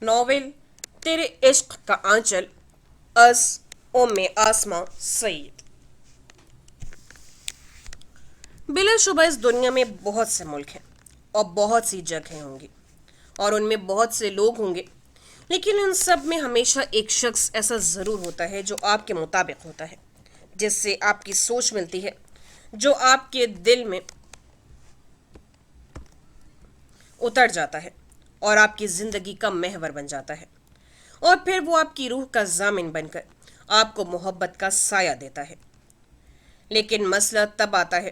Novel تیرے عشق کا آنچل از ام آسماں سعید۔ بلا شبہ اس دنیا میں بہت سے ملک ہیں اور بہت سی جگہیں ہوں گی اور ان میں بہت سے لوگ ہوں گے، لیکن ان سب میں ہمیشہ ایک شخص ایسا ضرور ہوتا ہے جو آپ کے مطابق ہوتا ہے، جس سے آپ کی سوچ ملتی ہے، جو آپ کے دل میں اتر جاتا ہے اور آپ کی زندگی کا محور بن جاتا ہے، اور پھر وہ آپ کی روح کا ضامن بن کر آپ کو محبت کا سایہ دیتا ہے۔ لیکن مسئلہ تب آتا ہے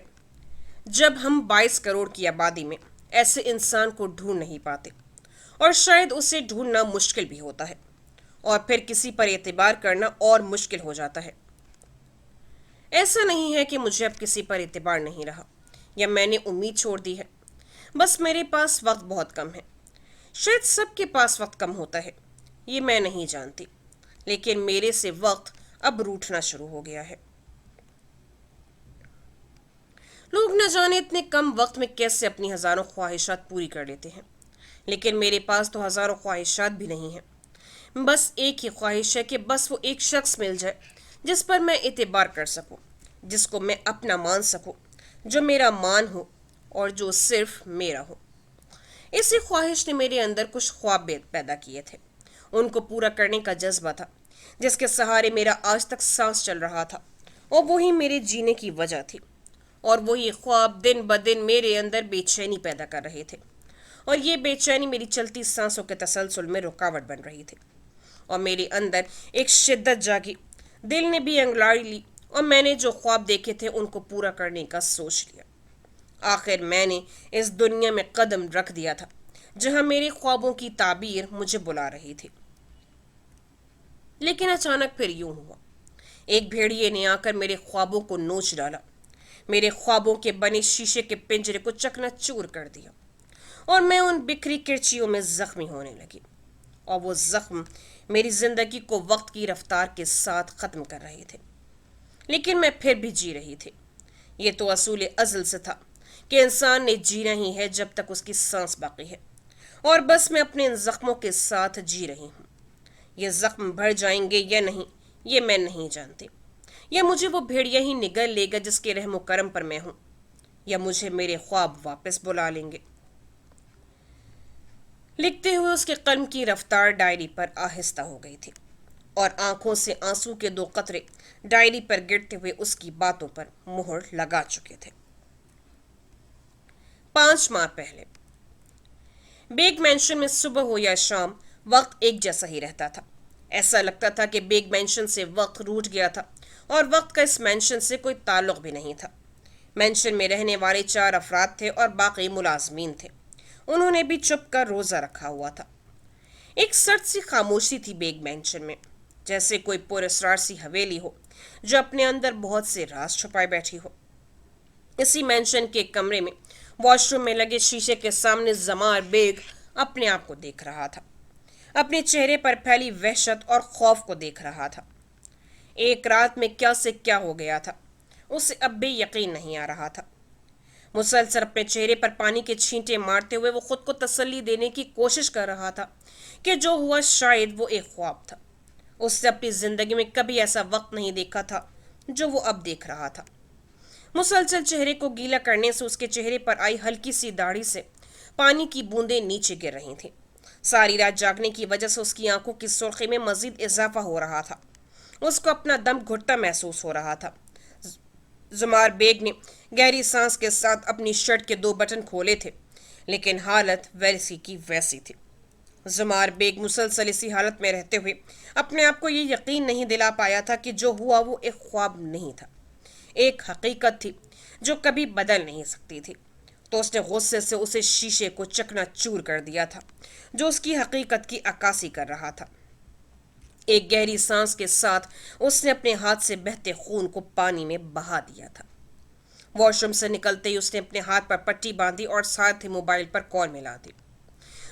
جب ہم 22 کروڑ کی آبادی میں ایسے انسان کو ڈھونڈ نہیں پاتے، اور شاید اسے ڈھونڈنا مشکل بھی ہوتا ہے، اور پھر کسی پر اعتبار کرنا اور مشکل ہو جاتا ہے۔ ایسا نہیں ہے کہ مجھے اب کسی پر اعتبار نہیں رہا یا میں نے امید چھوڑ دی ہے، بس میرے پاس وقت بہت کم ہے۔ شاید سب کے پاس وقت کم ہوتا ہے، یہ میں نہیں جانتی، لیکن میرے سے وقت اب روٹھنا شروع ہو گیا ہے۔ لوگ نہ جانے اتنے کم وقت میں کیسے اپنی ہزاروں خواہشات پوری کر لیتے ہیں، لیکن میرے پاس تو ہزاروں خواہشات بھی نہیں ہیں۔ بس ایک ہی خواہش ہے کہ بس وہ ایک شخص مل جائے جس پر میں اعتبار کر سکوں، جس کو میں اپنا مان سکوں، جو میرا مان ہو اور جو صرف میرا ہو۔ اسی خواہش نے میرے اندر کچھ خواب پیدا کیے تھے، ان کو پورا کرنے کا جذبہ تھا جس کے سہارے میرا آج تک سانس چل رہا تھا، اور وہی میرے جینے کی وجہ تھی، اور وہی خواب دن بدن میرے اندر بے چینی پیدا کر رہے تھے، اور یہ بے چینی میری چلتی سانسوں کے تسلسل میں رکاوٹ بن رہی تھی، اور میرے اندر ایک شدت جاگی، دل نے بھی انگڑائی لی، اور میں نے جو خواب دیکھے تھے ان کو پورا کرنے کا سوچ لیا۔ آخر میں نے اس دنیا میں قدم رکھ دیا تھا جہاں میرے خوابوں کی تعبیر مجھے بلا رہی تھی۔ لیکن اچانک پھر یوں ہوا، ایک بھیڑیے نے آ کر میرے خوابوں کو نوچ ڈالا، میرے خوابوں کے بنے شیشے کے پنجرے کو چکنا چور کر دیا، اور میں ان بکھری کرچیوں میں زخمی ہونے لگی، اور وہ زخم میری زندگی کو وقت کی رفتار کے ساتھ ختم کر رہے تھے، لیکن میں پھر بھی جی رہی تھی۔ یہ تو اصول ازل سے تھا کہ انسان نے جینا ہی ہے جب تک اس کی سانس باقی ہے، اور بس میں اپنے ان زخموں کے ساتھ جی رہی ہوں۔ یہ زخم بھر جائیں گے یا نہیں، یہ میں نہیں جانتی، یا مجھے وہ بھیڑیا ہی نگل لے گا جس کے رحم و کرم پر میں ہوں، یا مجھے میرے خواب واپس بلا لیں گے۔ لکھتے ہوئے اس کے قلم کی رفتار ڈائری پر آہستہ ہو گئی تھی، اور آنکھوں سے آنسو کے 2 قطرے ڈائری پر گرتے ہوئے اس کی باتوں پر مہر لگا چکے تھے۔ 5 ماہ پہلے بیگ مینشن میں صبح ہو یا شام وقت ایک جیسا ہی رہتا تھا۔ ایسا لگتا تھا کہ بیگ مینشن سے وقت روٹ گیا تھا، اور وقت کا اس مینشن سے کوئی تعلق بھی نہیں تھا۔ مینشن میں رہنے والے 4 افراد تھے اور باقی ملازمین تھے، انہوں نے بھی چھپ کر روزہ رکھا ہوا تھا۔ ایک سرد سی خاموشی تھی بیگ مینشن میں، جیسے کوئی پر اسرار سی حویلی ہو جو اپنے اندر بہت سے راز چھپائے بیٹھی ہو۔ اسی مینشن کے کمرے میں واش روم میں لگے شیشے کے سامنے زمار بیگ اپنے آپ کو دیکھ رہا تھا، اپنے چہرے پر پھیلی وحشت اور خوف کو دیکھ رہا تھا۔ ایک رات میں کیا سے کیا ہو گیا تھا، اسے اب بھی یقین نہیں آ رہا تھا۔ مسلسل اپنے چہرے پر پانی کے چھینٹے مارتے ہوئے وہ خود کو تسلی دینے کی کوشش کر رہا تھا کہ جو ہوا شاید وہ ایک خواب تھا۔ اس نے اپنی زندگی میں کبھی ایسا وقت نہیں دیکھا تھا جو وہ اب دیکھ رہا تھا۔ مسلسل چہرے کو گیلا کرنے سے اس کے چہرے پر آئی ہلکی سی داڑھی سے پانی کی بوندیں نیچے گر رہی تھیں۔ ساری رات جاگنے کی وجہ سے اس کی آنکھوں کی سرخی میں مزید اضافہ ہو رہا تھا، اس کو اپنا دم گھٹتا محسوس ہو رہا تھا۔ زمار بیگ نے گہری سانس کے ساتھ اپنی شرٹ کے 2 بٹن کھولے تھے، لیکن حالت ویسی کی ویسی تھی۔ زمار بیگ مسلسل اسی حالت میں رہتے ہوئے اپنے آپ کو یہ یقین نہیں دلا پایا تھا کہ جو ہوا وہ ایک خواب نہیں تھا، ایک حقیقت تھی جو کبھی بدل نہیں سکتی تھی۔ تو اس نے غصے سے اسے شیشے کو چکنا چور کر دیا تھا جو اس کی حقیقت کی عکاسی کر رہا تھا۔ ایک گہری سانس کے ساتھ اس نے اپنے ہاتھ سے بہتے خون کو پانی میں بہا دیا تھا۔ واش روم سے نکلتے ہی اس نے اپنے ہاتھ پر پٹی باندھی اور ساتھ ہی موبائل پر کال ملا دی۔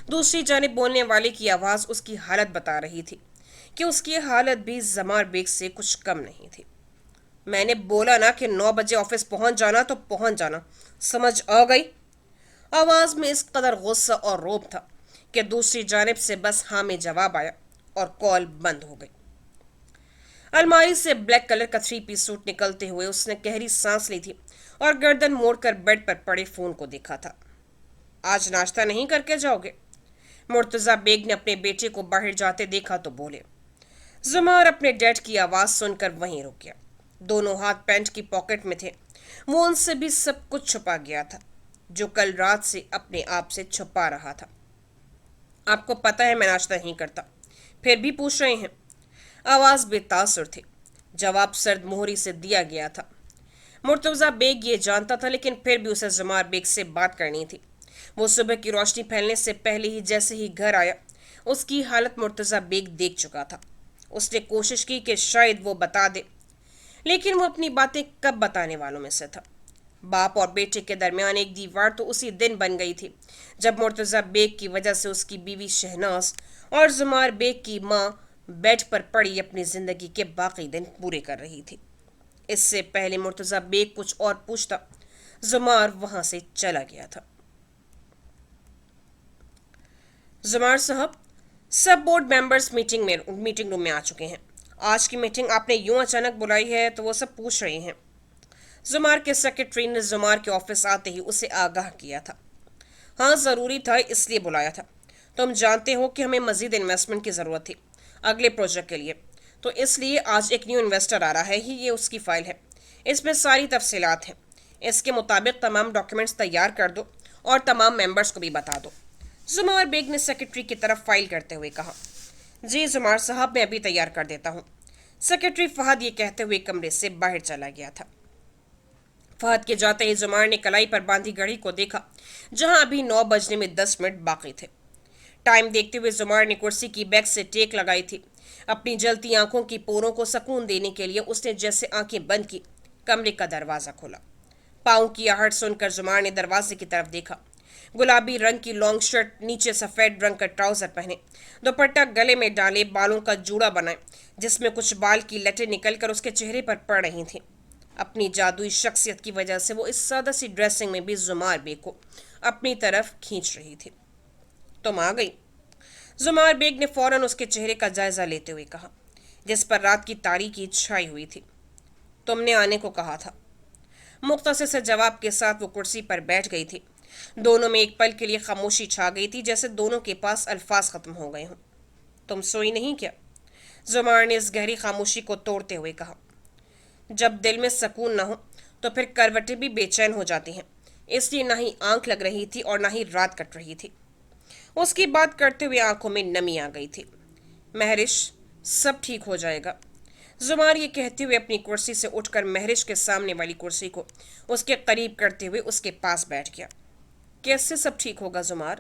دوسری جانب بولنے والے کی آواز اس کی حالت بتا رہی تھی کہ اس کی حالت بھی زمار بیگ سے کچھ کم نہیں تھی۔ میں نے بولا نا کہ 9 بجے آفس پہنچ جانا تو پہنچ جانا، سمجھ آ گئی؟ آواز میں اس قدر غصہ اور روب تھا کہ دوسری جانب سے بس ہاں میں جواب آیا اور کال بند ہو گئی۔ الماری سے بلیک کلر کا 3 پیس سوٹ نکلتے ہوئے اس نے گہری سانس لی تھی اور گردن موڑ کر بیڈ پر پڑے فون کو دیکھا تھا۔ آج ناشتہ نہیں کر کے جاؤ گے؟ مرتضی بیگ نے اپنے بیٹے کو باہر جاتے دیکھا تو بولے۔ زمار اپنے ڈیڈ کی آواز سن کر وہیں رک گیا۔ دونوں ہاتھ پینٹ کی پاکٹ میں تھے۔ وہ ان سے بھی سب کچھ چھپا گیا تھا جو کل رات سے اپنے آپ سے چھپا رہا تھا۔ آپ کو پتہ ہے میں ناشتہ نہیں کرتا، پھر بھی پوچھ رہے ہیں؟ آواز بے تاثر تھی۔ جواب سرد مہری سے دیا گیا تھا۔ مرتضی بیگ یہ جانتا تھا لیکن پھر بھی اسے زمار بیگ سے بات کرنی تھی۔ وہ صبح کی روشنی پھیلنے سے پہلے ہی جیسے ہی گھر آیا اس کی حالت مرتضی بیگ دیکھ چکا تھا۔ اس نے کوشش کی کہ شاید وہ بتا دے، لیکن وہ اپنی باتیں کب بتانے والوں میں سے تھا۔ باپ اور بیٹے کے درمیان ایک دیوار تو اسی دن بن گئی تھی جب مرتضی بیگ کی وجہ سے اس کی بیوی شہناز اور زمار بیگ کی ماں بیڈ پر پڑی اپنی زندگی کے باقی دن پورے کر رہی تھی۔ اس سے پہلے مرتضی بیگ کچھ اور پوچھتا، زمار وہاں سے چلا گیا تھا۔ زمار صاحب، سب بورڈ ممبرز میٹنگ روم میں آ چکے ہیں۔ آج کی میٹنگ آپ نے یوں اچانک بلائی ہے تو وہ سب پوچھ رہے ہیں۔ زمار کے سیکرٹری نے زمار کے آفس آتے ہی اسے آگاہ کیا تھا۔ ہاں ضروری تھا، اس لیے بلایا تھا۔ تم جانتے ہو کہ ہمیں مزید انویسٹمنٹ کی ضرورت تھی اگلے پروجیکٹ کے لیے، تو اس لیے آج ایک نیو انویسٹر آ رہا ہے ہی، یہ اس کی فائل ہے، اس میں ساری تفصیلات ہیں۔ اس کے مطابق تمام ڈاکیومنٹس تیار کر دو اور تمام ممبرز کو بھی بتا دو۔ زمار بیگ نے سیکرٹری کی طرف فائل کرتے ہوئے کہا۔ جی زمار صاحب، میں ابھی تیار کر دیتا ہوں۔ سیکرٹری فہد یہ کہتے ہوئے کمرے سے باہر چلا گیا تھا۔ فہد کے جاتے ہی زمار نے کلائی پر باندھی گھڑی کو دیکھا جہاں ابھی 9 بجنے میں 10 منٹ باقی تھے۔ ٹائم دیکھتے ہوئے زمار نے کرسی کی بیک سے ٹیک لگائی تھی۔ اپنی جلتی آنکھوں کی پوروں کو سکون دینے کے لیے اس نے جیسے آنکھیں بند کی، کمرے کا دروازہ کھولا۔ پاؤں کی آہٹ سن کر زمار نے دروازے کی طرف دیکھا۔ گلابی رنگ کی لانگ شرٹ، نیچے سفید رنگ کا ٹراؤزر پہنے، دوپٹہ گلے میں ڈالے، بالوں کا جوڑا بنائے جس میں کچھ بال کی لٹیں نکل کر اس کے چہرے پر پڑ رہی تھیں۔ اپنی جادوئی شخصیت کی وجہ سے وہ اس سادہ سی ڈریسنگ میں بھی زمار بیگ کو اپنی طرف کھینچ رہی تھی۔ تم آ گئی؟ زمار بیگ نے فوراً اس کے چہرے کا جائزہ لیتے ہوئے کہا جس پر رات کی تاریکی چھائی ہوئی تھی۔ تم نے آنے کو کہا تھا۔ مختصر سے جواب کے ساتھ وہ کرسی پر بیٹھ گئی تھی۔ دونوں میں ایک پل کے لیے خاموشی چھا گئی تھی، جیسے دونوں کے پاس الفاظ ختم ہو گئے ہوں۔ تم سوئی نہیں کیا؟ زمار نے اس گہری خاموشی کو توڑتے ہوئے کہا۔ جب دل میں سکون نہ ہو تو پھر کروٹیں بھی بے چین ہو جاتی ہیں، اس لیے نہ ہی آنکھ لگ رہی تھی اور نہ ہی رات کٹ رہی تھی۔ اس کی بات کرتے ہوئے آنکھوں میں نمی آ گئی تھی۔ مہرش، سب ٹھیک ہو جائے گا۔ زمار یہ کہتے ہوئے اپنی کرسی سے اٹھ کر مہرش کے سامنے والی کرسی کو اس کے قریب کرتے ہوئے اس کے پاس بیٹھ گیا۔ کیسے سب ٹھیک ہوگا زمار؟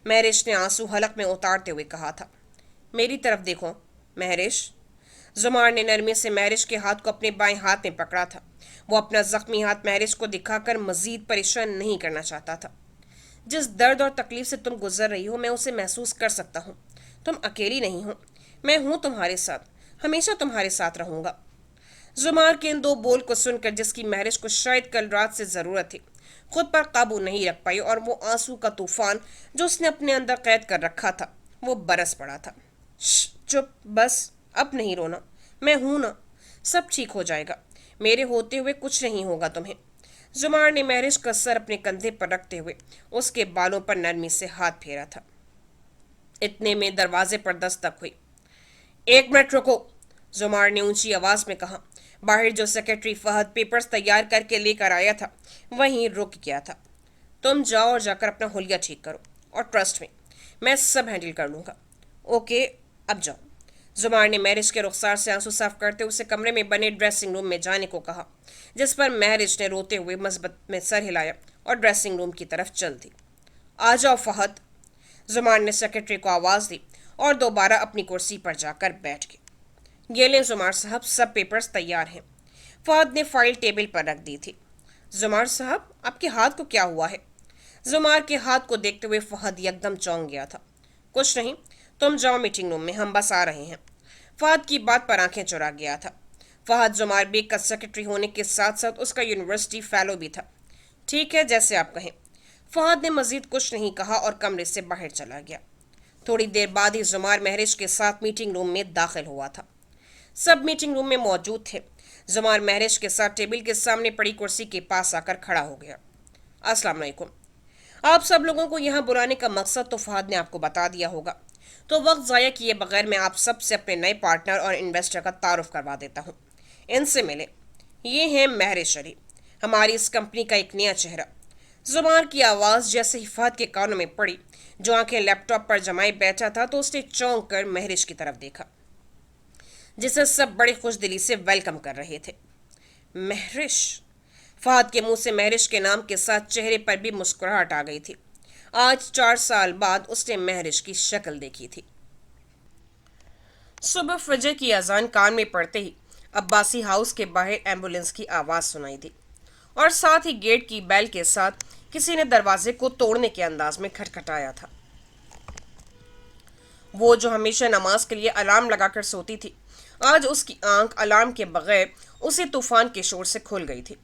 مہرش نے آنسو حلق میں اتارتے ہوئے کہا تھا۔ میری طرف دیکھو مہرش۔ زمار نے نرمی سے مہرش کے ہاتھ کو اپنے بائیں ہاتھ میں پکڑا تھا۔ وہ اپنا زخمی ہاتھ مہرش کو دکھا کر مزید پریشان نہیں کرنا چاہتا تھا۔ جس درد اور تکلیف سے تم گزر رہی ہو میں اسے محسوس کر سکتا ہوں۔ تم اکیلی نہیں ہو، میں ہوں تمہارے ساتھ، ہمیشہ تمہارے ساتھ رہوں گا۔ زمار کے ان 2 بول کو سن کر جس کی مہرش کو شاید کل رات سے ضرورت تھی، خود پر قابو نہیں رکھ پائی اور وہ آنسو کا طوفان جو اس نے اپنے اندر قید کر رکھا تھا وہ برس پڑا تھا۔ چپ، بس اب نہیں رونا، میں ہوں نا، سب ٹھیک ہو جائے گا، میرے ہوتے ہوئے کچھ نہیں ہوگا تمہیں۔ زمار نے مہرش کا سر اپنے کندھے پر رکھتے ہوئے اس کے بالوں پر نرمی سے ہاتھ پھیرا تھا۔ اتنے میں دروازے پر دستک ہوئی۔ 1 منٹ رکو، زمار نے اونچی آواز میں کہا۔ باہر جو سیکرٹری فہد پیپرز تیار کر کے لے کر آیا تھا وہیں رک گیا تھا۔ تم جاؤ اور جا کر اپنا حلیہ ٹھیک کرو، اور ٹرسٹ میں سب ہینڈل کر لوں گا۔ اوکے، اب جاؤ۔ زمار نے مہرش کے رخسار سے آنسو صاف کرتے اسے کمرے میں بنے ڈریسنگ روم میں جانے کو کہا، جس پر مہرش نے روتے ہوئے مثبت میں سر ہلایا اور ڈریسنگ روم کی طرف چل دی۔ آ جاؤ فہد، زمار نے سیکرٹری کو آواز دی اور دوبارہ اپنی کرسی پر جا کر بیٹھ گئے۔ یہ لیں زمار صاحب، سب پیپرز تیار ہیں۔ فہد نے فائل ٹیبل پر رکھ دی تھی۔ زمار صاحب، آپ کے ہاتھ کو کیا ہوا ہے؟ زمار کے ہاتھ کو دیکھتے ہوئے فہد یکدم چونک گیا تھا۔ کچھ نہیں، تم جاؤ میٹنگ روم میں، ہم بس آ رہے ہیں۔ فہد کی بات پر آنکھیں چرا گیا تھا۔ فہد زمار بیگ کا سیکرٹری ہونے کے ساتھ ساتھ اس کا یونیورسٹی فیلو بھی تھا۔ ٹھیک ہے، جیسے آپ کہیں۔ فہد نے مزید کچھ نہیں کہا اور کمرے سے باہر چلا گیا۔ थोड़ी देर बाद ही जुमार महरिश के साथ मीटिंग रूम में दाखिल हुआ था। सब मीटिंग रूम में मौजूद थे। जुमार महरिश के साथ टेबल के सामने पड़ी कुर्सी के पास आकर खड़ा हो गया। अस्सलाम वालेकुम। आप सब लोगों को यहाँ बुलाने का मकसद तो फहद ने आपको बता दिया होगा, तो वक्त ज़ाया किए बगैर मैं आप सब से अपने नए पार्टनर और इन्वेस्टर का तारुफ करवा देता हूँ। इनसे मिले। ये हैं महरिश अली, हमारी इस कंपनी का एक नया चेहरा। जुबान की आवाज़ जैसे ही फहद के कानों में पड़ी, जो आंखें लैपटॉप पर जमाए बैठा था, तो उसने चौंक कर महरिश की तरफ देखा, जिसे सब बड़ी खुशदिली से वेलकम कर रहे थे। महरिश। फहद के मुंह से महरिश के नाम के साथ चेहरे पर भी मुस्कुराहट आ गई थी। आज 4 साल बाद उसने महरिश की शक्ल देखी थी। सुबह फजर की अजान कान में पड़ते ही अब्बासी हाउस के बाहर एम्बुलेंस की आवाज़ सुनाई दी, और साथ ही गेट की बेल के साथ किसी ने दरवाजे को तोड़ने के अंदाज में खटखटाया था। वो जो हमेशा नमाज के लिए अलार्म लगाकर सोती थी, आज उसकी आंख अलार्म के बगैर उसी तूफान के शोर से खुल गई थी,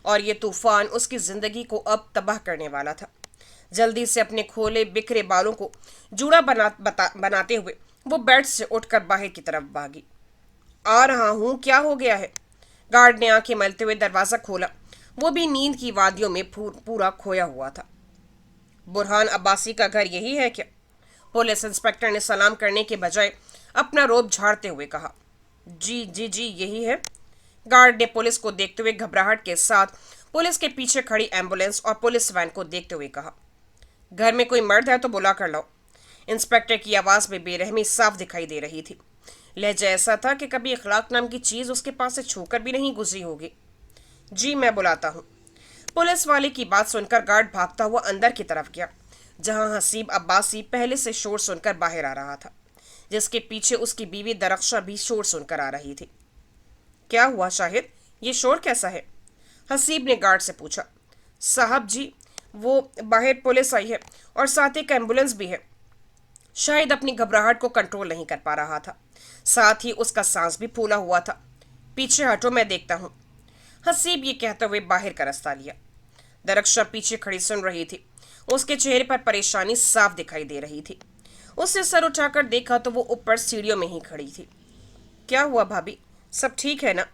और ये तूफान उसकी जिंदगी को अब तबाह करने वाला था। जल्दी से अपने खोले बिखरे बालों को जूड़ा बनाते हुए वो बेड से उठकर बाहर की तरफ भागी। आ रहा हूँ, क्या हो गया है? गार्ड ने आंखें मलते हुए दरवाज़ा खोला। वो भी नींद की वादियों में पूरा खोया हुआ था। बुरहान अब्बासी का घर यही है क्या? पुलिस इंस्पेक्टर ने सलाम करने के बजाय अपना रोब झाड़ते हुए कहा। जी जी जी, यही है। गार्ड ने पुलिस को देखते हुए घबराहट के साथ पुलिस के पीछे खड़ी एम्बुलेंस और पुलिस वैन को देखते हुए कहा। घर में कोई मर्द है तो बुला कर लाओ। इंस्पेक्टर की आवाज़ में बेरहमी साफ दिखाई दे रही थी। लहजा ऐसा था कि कभी अखलाक नाम की चीज़ उसके पास से छूकर भी नहीं गुजरी होगी। जी, मैं बुलाता हूँ। पुलिस वाले की बात सुनकर गार्ड भागता हुआ अंदर की तरफ गया, जहां हसीब अब्बासी पहले से शोर सुनकर बाहर आ रहा था, जिसके पीछे उसकी बीवी दरख्शा भी शोर सुनकर आ रही थी। क्या हुआ शाहिद, ये शोर कैसा है? हसीब ने गार्ड से पूछा। साहब जी, वो बाहर पुलिस आई है और साथ एक एम्बुलेंस भी है। शाहिद अपनी घबराहट को कंट्रोल नहीं कर पा रहा था, साथ ही उसका सांस भी फूला हुआ था। पीछे हटो, मैं देखता हूँ। हसीब ये कहते हुए बाहर का रास्ता लिया। दरख्शा पीछे खड़ी सुन रही थी। उसके चेहरे पर परेशानी साफ दिखाई दे रही थी। उसने सर उठाकर देखा तो वो ऊपर सीढ़ियों में ही खड़ी थी। क्या हुआ भाभी, सब ठीक है ना?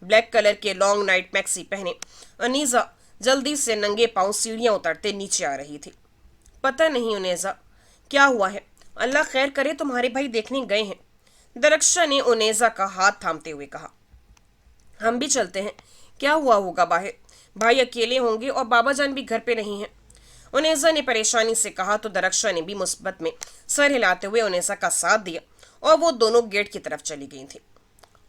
ब्लैक कलर के लॉन्ग नाइट मैक्सी पहने अनीजा जल्दी से नंगे पांव सीढ़ियां उतरते नीचे आ रही थी। पता नहीं उनेजा, क्या हुआ है? अल्लाह खैर करे, तुम्हारे भाई देखने गए हैं। दरख्शा ने उनेजा का हाथ थामते हुए कहा। हम भी चलते हैं। क्या हुआ होगा बाहर? भाई अकेले होंगे और बाबा जान भी घर पे नहीं है। उनेजा ने परेशानी से कहा तो दरख्शा ने भी मुस्बत में सर हिलाते हुए उनेजा का साथ दिया और वो दोनों गेट की तरफ चली गई थी।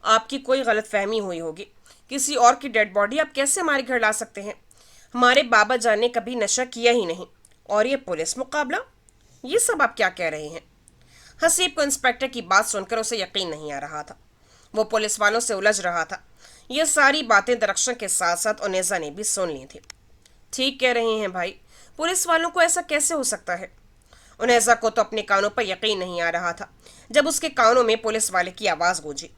आपकी कोई गलत फहमी हुई होगी। किसी और की डेड बॉडी आप कैसे हमारे घर ला सकते हैं? हमारे बाबा जान ने कभी नशा किया ही नहीं। और ये पुलिस मुकाबला, ये सब आप क्या कह रहे हैं? हसीब को इंस्पेक्टर की बात सुनकर उसे यकीन नहीं आ रहा था। वो पुलिस वालों से उलझ रहा था। ये सारी बातें दरख्शा के साथ साथ उनेजा ने भी सुन ली थी। ठीक कह रहे हैं भाई, पुलिस वालों को ऐसा कैसे हो सकता है? उनेजा को तो अपने कानों पर यकीन नहीं आ रहा था जब उसके कानों में पुलिस वाले की आवाज़ गूंजी।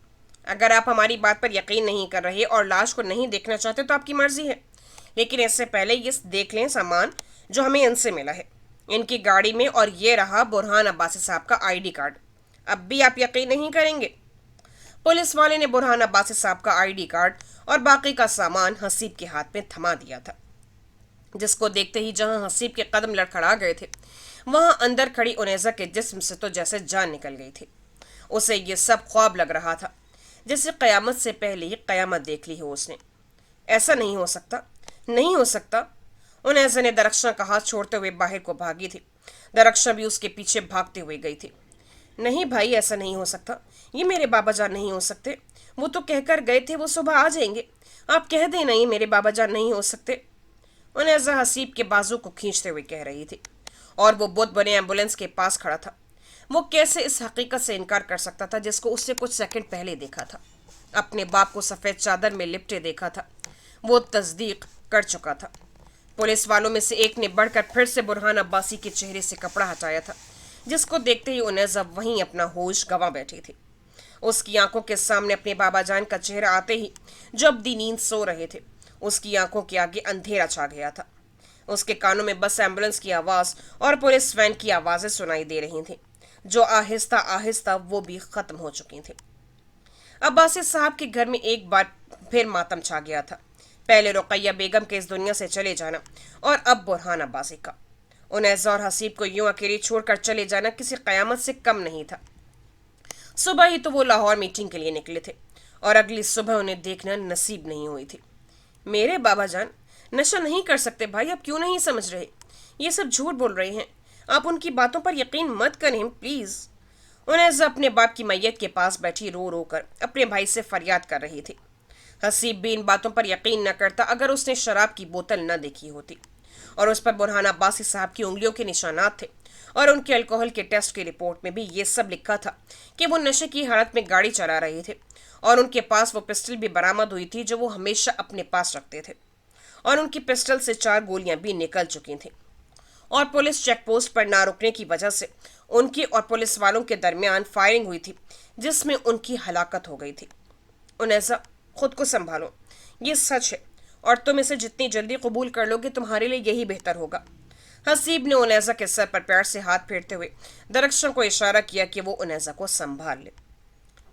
अगर आप हमारी बात पर यकीन नहीं कर रहे और लाश को नहीं देखना चाहते तो आपकी मर्जी है, लेकिन इससे पहले ये देख लें सामान जो हमें इनसे मिला है, इनकी गाड़ी में। और ये रहा बुरहान अब्बासी साहब का आईडी कार्ड। अब भी आप यकीन नहीं करेंगे? पुलिस वाले ने बुरहान अब्बासी साहब का आईडी कार्ड और बाकी का सामान हसीब के हाथ में थमा दिया था, जिसको देखते ही जहां हसीब के कदम लड़खड़ा गए थे, वहां अंदर खड़ी उनेजा के जिस्म से तो जैसे जान निकल गई थी। उसे ये सब ख्वाब लग रहा था, जैसे कयामत से पहले ही कयामत देख ली हो उसने। ऐसा नहीं हो सकता, नहीं हो सकता। उनेजा ने दरख्शा का हाथ छोड़ते हुए बाहर को भागी थी। दरख्शा भी उसके पीछे भागते हुए गई थी। नहीं भाई, ऐसा नहीं हो सकता। ये मेरे बाबा जान नहीं हो सकते। वो तो कहकर गए थे वो सुबह आ जाएंगे। आप कह देना ये मेरे बाबा जान नहीं हो सकते। उनेजा हसीब के बाजू को खींचते हुए कह रही थी, और वो बहुत बड़े एम्बुलेंस के पास खड़ा था। वो कैसे इस हकीकत से इनकार कर सकता था जिसको उससे कुछ सेकंड पहले देखा था, अपने बाप को सफ़ेद चादर में लिपटे देखा था। वो तस्दीक कर चुका था। पुलिस वालों में से एक ने बढ़कर फिर से बुरहान अब्बासी के चेहरे से कपड़ा हटाया था, जिसको देखते ही उनेजा वहीं अपना होश गंवा बैठी थी। उसकी आंखों के सामने अपने बाबा जान का चेहरा आते ही जो अब्दी नींद सो रहे थे, उसकी आंखों के आगे अंधेरा छा गया था। उसके कानों में बस एम्बुलेंस की आवाज़ और पुलिस वैन की आवाज़ें सुनाई दे रही थीं। जो आहिस्ता आहिस्ता वो भी खत्म हो चुकी थी। अब्बासी साहब के घर में एक बार फिर मातम छा गया था। पहले रुकैया बेगम के इस दुनिया से चले जाना और अब बुरहान अब्बासी का। उनैसा और हसीब को यूं अकेले छोड़कर चले जाना किसी कयामत से कम नहीं था। सुबह ही तो वो लाहौर मीटिंग के लिए निकले थे और अगली सुबह उन्हें देखना नसीब नहीं हुई थी। मेरे बाबा जान, नशा नहीं कर सकते भाई, आप क्यों नहीं समझ रहे? ये सब झूठ बोल रहे हैं, आप उनकी बातों पर यकीन मत करें प्लीज। उनैसा अपने बाप की मैयत के पास बैठी रो रो कर अपने भाई से फरियाद कर रही थी। हसीब भी इन बातों पर यकीन न करता अगर उसने शराब की बोतल न देखी होती, और उस पर बुरहान अब्बासी साहब की उंगलियों के निशानात थे, और उनके अल्कोहल के टेस्ट की रिपोर्ट में भी ये सब लिखा था कि वो नशे की हालत में गाड़ी चला रहे थे, और उनके पास वो पिस्टल भी बरामद हुई थी जो वो हमेशा अपने पास रखते थे, और उनकी पिस्टल से 4 गोलियां भी निकल चुकी थीं। और पुलिस चेक पोस्ट पर ना रुकने की वजह से उनकी और पुलिस वालों के दरमियान फायरिंग हुई थी जिसमें उनकी हलाकत हो गई थी। उनैसा, खुद को संभालो, ये सच है और तुम इसे जितनी जल्दी कबूल कर लोगे तुम्हारे लिए यही बेहतर होगा। हसीब ने उनैसा के सर पर प्यार से हाथ फेरते हुए दरख्शन को इशारा किया कि वो उनैसा को संभाल ले।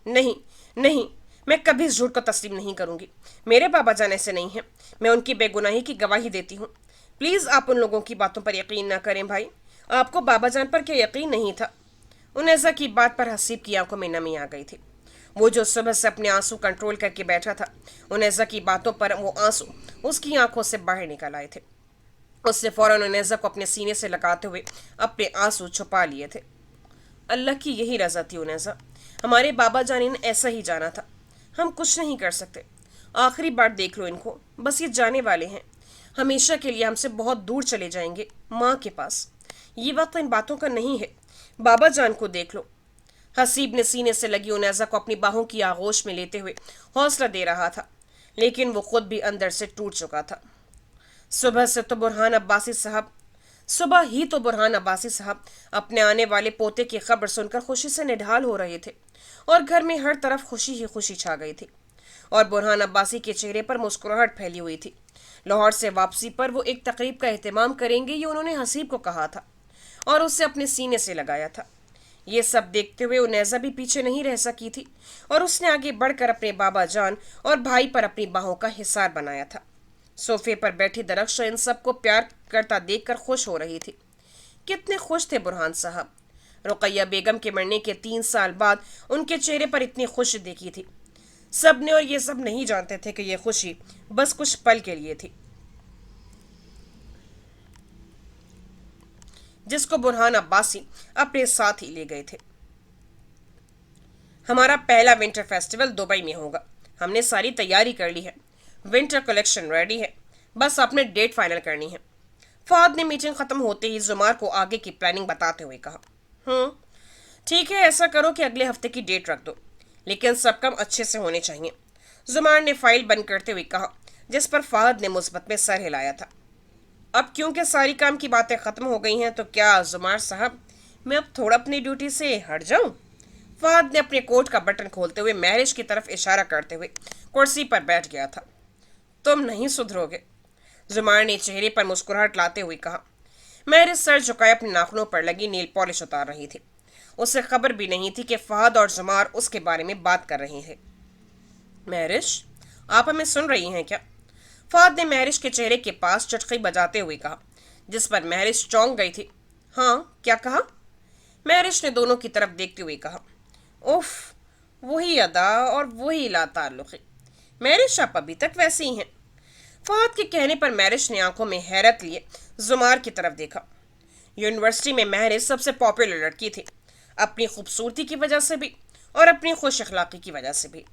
नहीं नहीं, मैं कभी इस झूठ को तस्लीम नहीं करूंगी। मेरे बाबा जान ऐसे नहीं हैं, मैं उनकी बेगुनाही की गवाही देती हूँ। प्लीज आप उन लोगों की बातों पर यकीन ना करें भाई, आपको बाबा जान पर क्या यकीन नहीं था? उनैसा की बात पर हसीब की आंखों में नमी आ गई थी। वो जो सुबह से अपने आंसू कंट्रोल करके बैठा था, उनैसा की बातों पर वो आंसू उसकी आंखों से बाहर निकल आए थे। उसने फौरन उनैसा को अपने सीने से लगाते हुए अपने आंसू छुपा लिए थे। अल्लाह की यही रजा थी उनैसा, हमारे बाबा जानी ने ऐसा ही जाना था। हम कुछ नहीं कर सकते। आखिरी बार देख लो इनको, बस ये जाने वाले हैं, हमेशा के लिए हमसे बहुत दूर चले जाएंगे, माँ के पास। ये वक्त इन बातों का नहीं है, बाबा जान को देख लो। हसीब ने सीने से लगी उनैसा को अपनी बाहों की आगोश में लेते हुए हौसला दे रहा था, लेकिन वो खुद भी अंदर से टूट चुका था। सुबह से तो बुरहान अब्बासी साहब सुबह ही तो बुरहान अब्बासी साहब अपने आने वाले पोते की खबर सुनकर खुशी से निढाल हो रहे थे, और घर में हर तरफ खुशी ही खुशी छा गई थी, और बुरहान अब्बासी के चेहरे पर मुस्कुराहट फैली हुई थी। लाहौर से वापसी पर वो एक तकरीब का एहतमाम करेंगे, ये उन्होंने हसीब को कहा था और उससे अपने सीने से लगाया था। ये सब देखते हुए उनैसा भी पीछे नहीं रह सकी थी, और उसने आगे बढ़कर अपने बाबा जान और भाई पर अपनी बाहों का हिसार बनाया था। सोफे पर बैठी दरख्शा इन सबको प्यार करता देखकर खुश हो रही थी। कितने खुश थे बुरहान साहब। रुकैया बेगम के मरने के 3 साल बाद उनके चेहरे पर इतनी खुशी देखी थी। सबने, और ये सब नहीं जानते थे कि ये खुशी बस कुछ पल के लिए थी, जिसको बुरहान अब्बासी अपने साथ ही ले गए थे। हमारा पहला विंटर फेस्टिवल दुबई में होगा, हमने सारी तैयारी कर ली है, विंटर कलेक्शन रेडी है, बस आपने डेट फाइनल करनी है। फहद ने मीटिंग खत्म होते ही जुमार को आगे की प्लानिंग बताते हुए कहा। ठीक है, ऐसा करो कि अगले हफ्ते की डेट रख दो, लेकिन सब काम अच्छे से होने चाहिए, जुमार ने फाइल बंद करते हुए कहा, जिस पर फहद ने मुस्बत में सर हिलाया था। अब क्योंकि सारी काम की बातें खत्म हो गई हैं तो क्या जुमार साहब मैं अब थोड़ा अपनी ड्यूटी से हट जाऊं? फहद ने अपने कोट का बटन खोलते हुए महरिश की तरफ इशारा करते हुए कुर्सी पर बैठ गया था। तुम नहीं सुधरोगे, जुमार ने चेहरे पर मुस्कुराहट लाते हुए कहा। महरिश सर झुकाए अपने नाखूनों पर लगी नील पॉलिश उतार रही थी। उसे खबर भी नहीं थी कि फहद और जुमार उसके बारे में बात कर रहे हैं। महरिश, आप हमें सुन रही हैं क्या? फहद ने महरिश के चेहरे के पास चटखी बजाते हुए कहा, जिस पर महरिश चौंक गई थी। हाँ, क्या कहा? महरिश ने दोनों की तरफ देखते हुए कहा। उफ, वही अदा और वही लाताल्लुक़ी। महरिश, आप अभी तक वैसी ही हैं। फहद के कहने पर महरिश ने आंखों में हैरत लिए जुमार की तरफ देखा। यूनिवर्सिटी में महरिश सबसे पॉपुलर लड़की थी, अपनी खूबसूरती की वजह से भी और अपनी खुश अखलाक़ी की वजह से भी।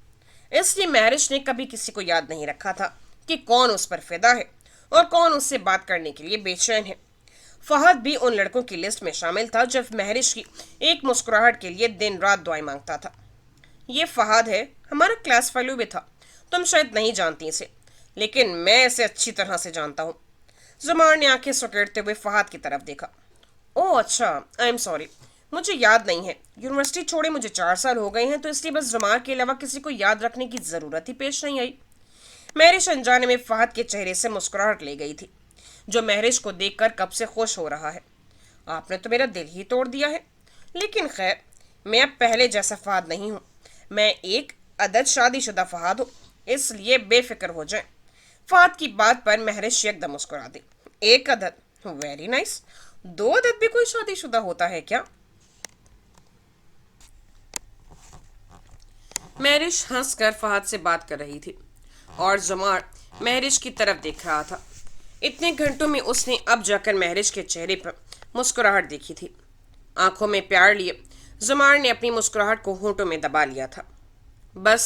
इसलिए महरिश ने कभी किसी को याद नहीं रखा था कि कौन उस पर फिदा है और कौन उससे बात करने के लिए बेचैन है। फहद भी उन लड़कों की लिस्ट में शामिल था जब महरिश की एक मुस्कुराहट के लिए दिन रात दुआएं मांगता था। ये फहद है, हमारा क्लास फेलो भी था, तुम शायद नहीं जानती इसे, लेकिन मैं इसे अच्छी तरह से जानता हूँ। जुमार ने आंखें सुकेड़ते हुए फहद की तरफ देखा। ओह अच्छा, आई एम सॉरी, मुझे याद नहीं है, यूनिवर्सिटी छोड़े मुझे 4 साल हो गए हैं, तो इसलिए बस जुमार के अलावा किसी को याद रखने की ज़रूरत ही पेश नहीं आई। महरिश अनजाने में फहद के चेहरे से मुस्कुराहट ले गई थी, जो महरिश को देखकर कब से खुश हो रहा है। आपने तो मेरा दिल ही तोड़ दिया है। لیکن خیر، میں اب پہلے جیسا فہد نہیں ہوں، میں ایک عدد شادی شدہ فہد ہوں، اس لیے بے فکر ہو جائیں۔ فہد کی بات پر مہرش یک دم مسکرا دی۔ ایک عدد؟ Very nice. دو عدد بھی کوئی شادی شدہ ہوتا ہے کیا؟ مہرش ہنس کر فہد سے بات کر رہی تھی اور زمار مہرش کی طرف دیکھ رہا تھا۔ اتنے گھنٹوں میں اس نے اب جا کر مہرش کے چہرے پر مسکراہٹ دیکھی تھی۔ آنکھوں میں پیار لیے زمار نے اپنی مسکراہٹ کو ہونٹوں میں دبا لیا تھا۔ بس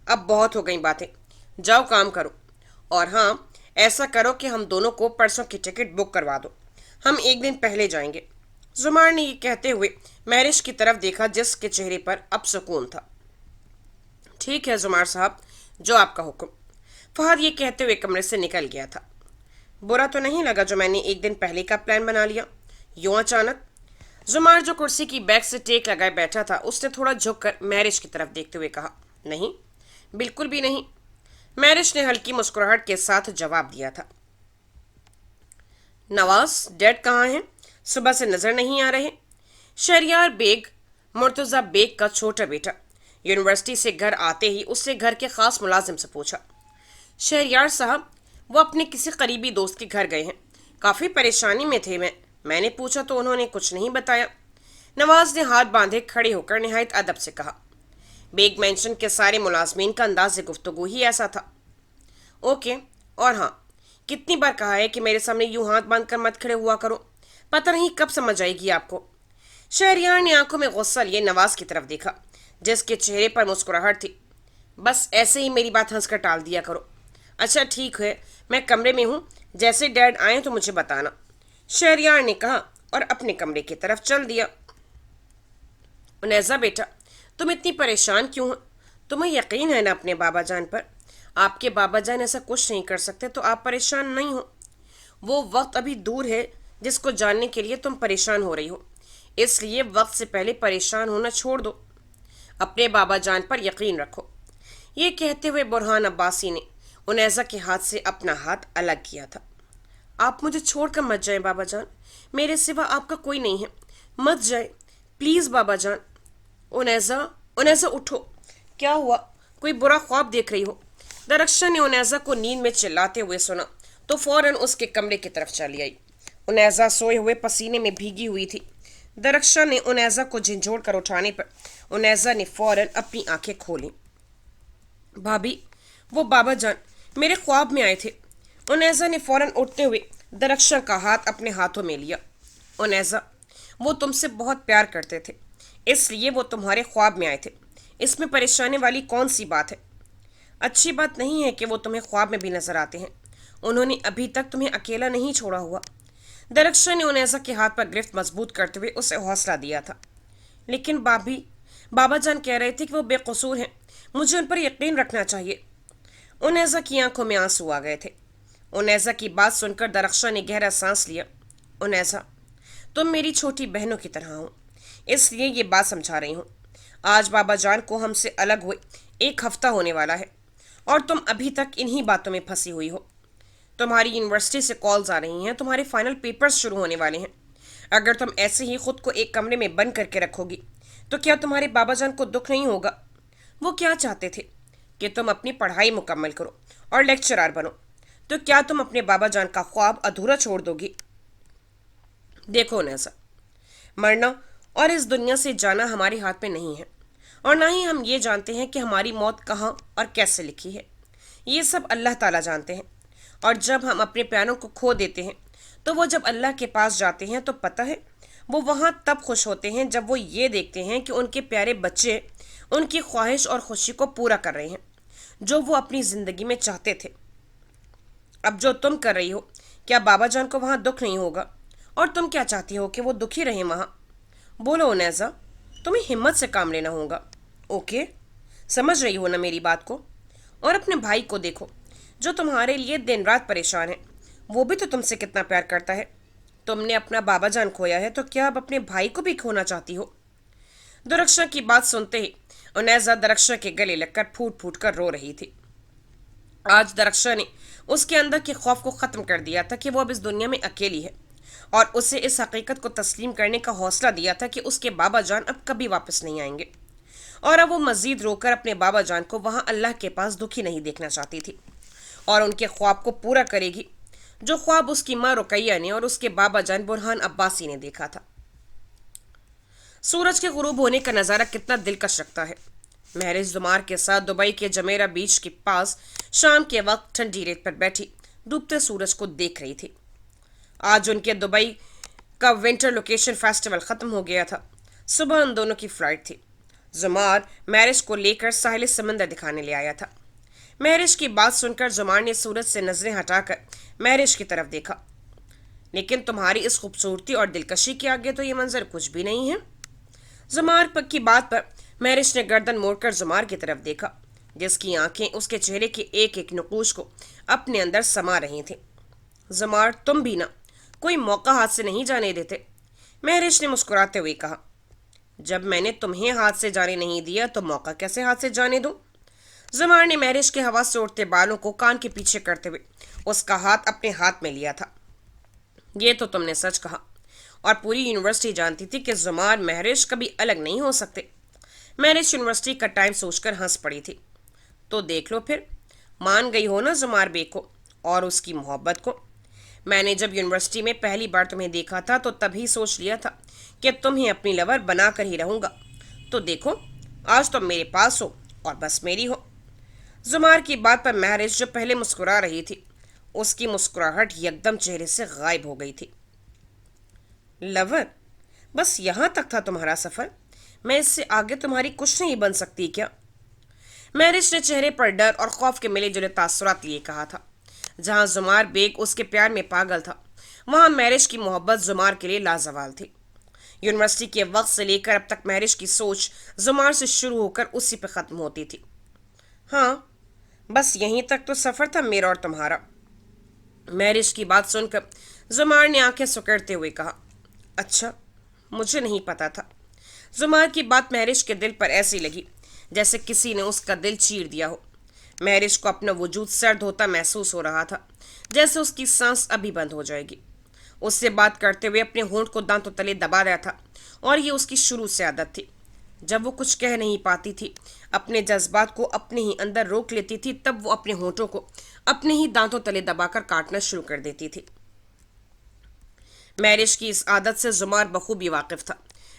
اب بہت ہو گئی باتیں، جاؤ کام کرو، اور ہاں، ایسا کرو کہ ہم دونوں کو پرسوں کی ٹکٹ بک کروا دو، ہم ایک دن پہلے جائیں گے۔ زمار نے یہ کہتے ہوئے مہرش کی طرف دیکھا جس کے چہرے پر اب سکون تھا۔ ٹھیک ہے زمار صاحب، جو آپ کا حکم۔ فہد یہ کہتے ہوئے کمرے سے نکل گیا تھا۔ برا تو نہیں لگا جو میں نے ایک دن پہلے کا پلان بنا لیا یوں اچانک؟ زمار جو کرسی کی بیک سے ٹیک لگائے بیٹھا تھا، اس نے تھوڑا جھک کر مہرش کی طرف دیکھتے ہوئے کہا، نہیں، بالکل بھی نہیں۔ مہرش نے ہلکی مسکراہٹ کے ساتھ جواب دیا تھا۔ نواز ڈیڈ کہاں ہیں؟ صبح سے نظر نہیں آ رہے۔ شہریار بیگ، مرتضی بیگ کا چھوٹا بیٹا، یونیورسٹی سے گھر آتے ہی اس نے گھر کے خاص ملازم سے پوچھا۔ شہریار صاحب، وہ اپنے کسی قریبی دوست کے گھر گئے ہیں، کافی پریشانی میں تھے، میں نے پوچھا تو انہوں نے کچھ نہیں بتایا۔ نواز نے ہاتھ باندھے کھڑے ہو کر نہایت ادب سے کہا۔ بیگ مینشن کے سارے ملازمین کا انداز گفتگو ہی ایسا تھا۔ اوکے، اور ہاں، کتنی بار کہا ہے کہ میرے سامنے یوں ہاتھ باندھ کر مت کھڑے ہوا کرو، پتہ نہیں کب سمجھ آئے گی آپ کو۔ شہریار نے آنکھوں میں غصہ لیے نواز کی طرف دیکھا جس کے چہرے پر مسکراہٹ تھی۔ بس ایسے ہی میری بات ہنس کر ٹال دیا کرو۔ اچھا ٹھیک ہے، میں کمرے میں ہوں، جیسے ڈیڈ آئیں تو مجھے بتانا، شہریار نے کہا اور اپنے کمرے کی طرف چل دیا۔ انیزا بیٹا، تم اتنی پریشان کیوں ہو؟ تمہیں یقین ہے نا اپنے بابا جان پر؟ آپ کے بابا جان ایسا کچھ نہیں کر سکتے تو آپ پریشان نہیں ہو۔ وہ وقت ابھی دور ہے جس کو جاننے کے لیے تم پریشان ہو رہی ہو، اس لیے وقت سے پہلے پریشان ہونا چھوڑ دو۔ اپنے بابا جان پر یقین رکھو۔ یہ کہتے ہوئے برہان عباسی نے انیزا کے ہاتھ سے اپنا ہاتھ الگ کیا تھا۔ آپ مجھے چھوڑ کر مت جائیں بابا جان، میرے سوا آپ کا کوئی نہیں ہے، مت جائیں پلیز بابا جان۔ انیزا، انیزا اٹھو، کیا ہوا؟ کوئی برا خواب دیکھ رہی ہو؟ درخشاں نے انیزا کو نیند میں چلاتے ہوئے سنا تو فوراً اس کے کمرے کی طرف چلی آئی۔ انیزا سوئے ہوئے پسینے میں بھیگی ہوئی تھی۔ درخشاں نے انیزا کو جھنجھوڑ کر اٹھانے پر انیزا نے فوراً اپنی آنکھیں کھولیں۔ بھابھی، وہ بابا جان میرے خواب میں آئے تھے۔ انیزا نے فوراً اٹھتے ہوئے درخشاں کا ہاتھ اپنے ہاتھوں میں لیا۔ انیزا، وہ تم سے بہت پیار کرتے تھے، اس لیے وہ تمہارے خواب میں آئے تھے، اس میں پریشانی والی کون سی بات ہے؟ اچھی بات نہیں ہے کہ وہ تمہیں خواب میں بھی نظر آتے ہیں، انہوں نے ابھی تک تمہیں اکیلا نہیں چھوڑا ہوا۔ درخشاں نے انیزا کے ہاتھ پر گرفت مضبوط کرتے ہوئے اسے حوصلہ دیا تھا۔ لیکن بھابھی، بابا جان کہہ رہے تھے کہ وہ بے قصور ہیں، مجھے ان پر یقین رکھنا چاہیے۔ انیزا کی آنکھوں میں آنسو آ گئے تھے۔ انیزا کی بات سن کر درخشاں نے گہرا سانس لیا۔ انیزا، تم میری چھوٹی بہنوں کی طرح ہو، اس لیے یہ بات سمجھا رہی ہوں۔ آج بابا جان کو ہم سے الگ ہوئے 1 ہفتہ ہونے والا ہے اور تم ابھی تک انہی باتوں میں پھنسی ہوئی ہو۔ تمہاری یونیورسٹی سے کالز آ رہی ہیں، تمہارے فائنل پیپرز شروع ہونے والے ہیں۔ اگر تم ایسے ہی خود کو ایک کمرے میں بند کر کے رکھو گی تو کیا تمہارے بابا جان کو دکھ نہیں ہوگا؟ وہ کیا چاہتے تھے کہ تم اپنی پڑھائی مکمل کرو اور لیکچرار بنو، تو کیا تم اپنے بابا جان کا خواب ادھورا چھوڑ دو گی؟ دیکھو نیزا، مرنا اور اس دنیا سے جانا ہمارے ہاتھ میں نہیں ہے، اور نہ ہی ہم یہ جانتے ہیں کہ ہماری موت کہاں اور کیسے لکھی ہے۔ یہ سب اللہ تعالیٰ جانتے ہیں، اور جب ہم اپنے پیاروں کو کھو دیتے ہیں تو وہ جب اللہ کے پاس جاتے ہیں تو پتہ ہے وہ وہاں تب خوش ہوتے ہیں جب وہ یہ دیکھتے ہیں کہ ان کے پیارے بچے ان کی خواہش اور خوشی کو پورا کر رہے ہیں جو وہ اپنی زندگی میں چاہتے تھے۔ اب جو تم کر رہی ہو، کیا بابا جان کو وہاں دکھ نہیں ہوگا؟ اور تم کیا چاہتی ہو کہ وہ دکھی رہیں وہاں؟ بولو انیزا، تمہیں ہمت سے کام لینا ہوگا۔ اوکے، سمجھ رہی ہو نا میری بات کو؟ اور اپنے بھائی کو دیکھو جو تمہارے لیے دن رات پریشان ہے، وہ بھی تو تم سے کتنا پیار کرتا ہے۔ تم نے اپنا بابا جان کھویا ہے تو کیا اب اپنے بھائی کو بھی کھونا چاہتی ہو؟ درخشاں کی بات سنتے ہی انیزا درخشاں کے گلے لگ کر پھوٹ پھوٹ کر رو رہی تھی۔ آج درخشاں نے اس کے اندر کے خوف کو ختم کر دیا تھا کہ وہ اب اس دنیا میں اکیلی ہے اور اسے اس حقیقت کو تسلیم کرنے کا حوصلہ دیا تھا کہ اس کے بابا جان اب کبھی واپس نہیں آئیں گے، اور اب وہ مزید رو کر اپنے بابا جان کو وہاں اللہ کے پاس دکھی نہیں دیکھنا چاہتی تھی، اور ان کے خواب کو پورا کرے گی جو خواب اس کی ماں رقیہ نے اور اس کے بابا جان برہان عباسی نے دیکھا تھا۔ سورج کے غروب ہونے کا نظارہ کتنا دلکش لگتا ہے۔ مہرش زمار کے ساتھ دبئی کے جمیرہ بیچ کے پاس شام کے وقت ٹھنڈی ریت پر بیٹھی ڈوبتے سورج کو دیکھ رہی تھی۔ آج ان کے دبئی کا ونٹر لوکیشن فیسٹیول ختم ہو گیا تھا۔ صبح ان دونوں کی فلائٹ تھی۔ زمار مہرش کو لے کر ساحل سمندر دکھانے لے آیا تھا۔ مہرش کی بات سن کر زمار نے سورج سے نظریں ہٹا کر مہرش کی طرف دیکھا۔ لیکن تمہاری اس خوبصورتی اور دلکشی کے آگے تو یہ منظر کچھ بھی نہیں ہے۔ زمار کی بات پر مہرش نے گردن موڑ کر زمار کی طرف دیکھا، جس کی آنکھیں اس کے چہرے کے ایک ایک نقوش کو اپنے اندر سما رہی تھیں۔ زمار تم بھی نہ کوئی موقع ہاتھ سے نہیں جانے دیتے، مہرش نے مسکراتے ہوئے کہا۔ جب میں نے تمہیں ہاتھ سے جانے نہیں دیا تو موقع کیسے ہاتھ سے جانے دوں؟ زمار نے مہرش کے ہوا سے اڑتے بالوں کو کان کے پیچھے کرتے ہوئے اس کا ہاتھ اپنے ہاتھ میں لیا تھا۔ یہ تو تم نے سچ کہا، اور پوری یونیورسٹی جانتی تھی کہ زمار مہرش کبھی الگ نہیں ہو سکتے۔ مہرش یونیورسٹی کا ٹائم سوچ کر ہنس پڑی تھی۔ تو دیکھ لو پھر، مان گئی ہو نا زمار بے کو اور اس کی محبت کو۔ میں نے جب یونیورسٹی میں پہلی بار تمہیں دیکھا تھا تو تبھی سوچ لیا تھا کہ تمہیں اپنی لور بنا کر ہی رہوں گا۔ تو دیکھو، آج تم میرے پاس ہو اور بس میری ہو۔ زمار کی بات پر مہرش جو پہلے مسکرا رہی تھی، اس کی مسکراہٹ یکدم چہرے سے غائب ہو گئی تھی۔ لور؟ بس یہاں تک تھا تمہارا سفر؟ میں اس سے آگے تمہاری کچھ نہیں بن سکتی کیا؟ مہرش نے چہرے پر ڈر اور خوف کے ملے جلے تاثرات لیے کہا تھا۔ جہاں زمار بیگ اس کے پیار میں پاگل تھا، وہاں مہرش کی محبت زمار کے لیے لازوال تھی۔ یونیورسٹی کے وقت سے لے کر اب تک مہرش کی سوچ زمار سے شروع ہو کر اسی پہ ختم ہوتی تھی۔ ہاں، بس یہیں تک تو سفر تھا میرا اور تمہارا۔ مہرش کی بات سن کر زمار نے آنکھیں سکڑتے ہوئے کہا۔ اچھا، مجھے نہیں پتا تھا۔ زمار کی بات مہرش کے دل پر ایسی لگی جیسے کسی نے اس کا دل چیر دیا ہو۔ مہرش کو اپنا وجود سرد ہوتا محسوس ہو رہا تھا، جیسے اس کی سانس ابھی بند ہو جائے گی۔ اس سے بات کرتے ہوئے اپنے ہونٹ کو دانتوں تلے دبا رہا تھا، اور یہ اس کی شروع سے عادت تھی۔ جب وہ کچھ کہہ نہیں پاتی تھی، اپنے جذبات کو اپنے ہی اندر روک لیتی تھی، تب وہ اپنے ہونٹوں کو اپنے ہی دانتوں تلے دبا کر کاٹنا شروع کر دیتی تھی۔ مہرش کی اس عادت سے زمار بخوبی واقف تھا،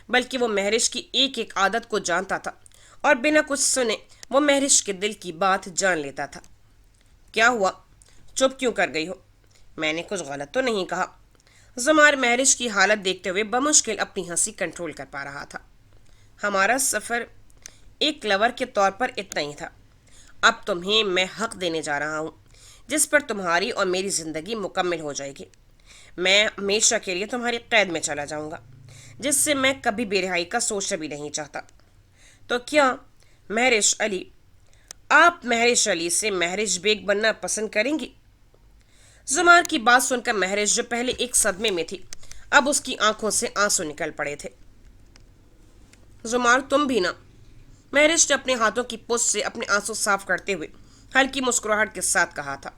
بلکہ وہ مہرش کی ایک ایک عادت کو جانتا تھا، اور بنا کچھ سنے وہ مہرش کے دل کی بات جان لیتا تھا۔ کیا ہوا؟ چپ کیوں کر گئی ہو؟ میں نے کچھ غلط تو نہیں کہا؟ زمار مہرش کی حالت دیکھتے ہوئے بمشکل اپنی ہنسی کنٹرول کر پا رہا تھا۔ ہمارا سفر ایک لور کے طور پر اتنا ہی تھا۔ اب تمہیں میں حق دینے جا رہا ہوں، جس پر تمہاری اور میری زندگی مکمل ہو جائے گی۔ میں ہمیشہ کے لیے تمہاری قید میں چلا جاؤں گا، جس سے میں کبھی بے رہائی کا سوچنا بھی نہیں چاہتا۔ تو کیا مہرش علی، آپ مہرش علی سے مہرش بیگ بننا پسند کریں گی؟ زمار کی بات سن کر مہرش، جو پہلے ایک صدمے میں تھی، اب اس کی آنکھوں سے آنسو نکل پڑے تھے۔ زمار تم بھی نہ، مہرش نے اپنے ہاتھوں کی پوچھ سے اپنے آنسو صاف کرتے ہوئے ہلکی مسکراہٹ کے ساتھ کہا تھا۔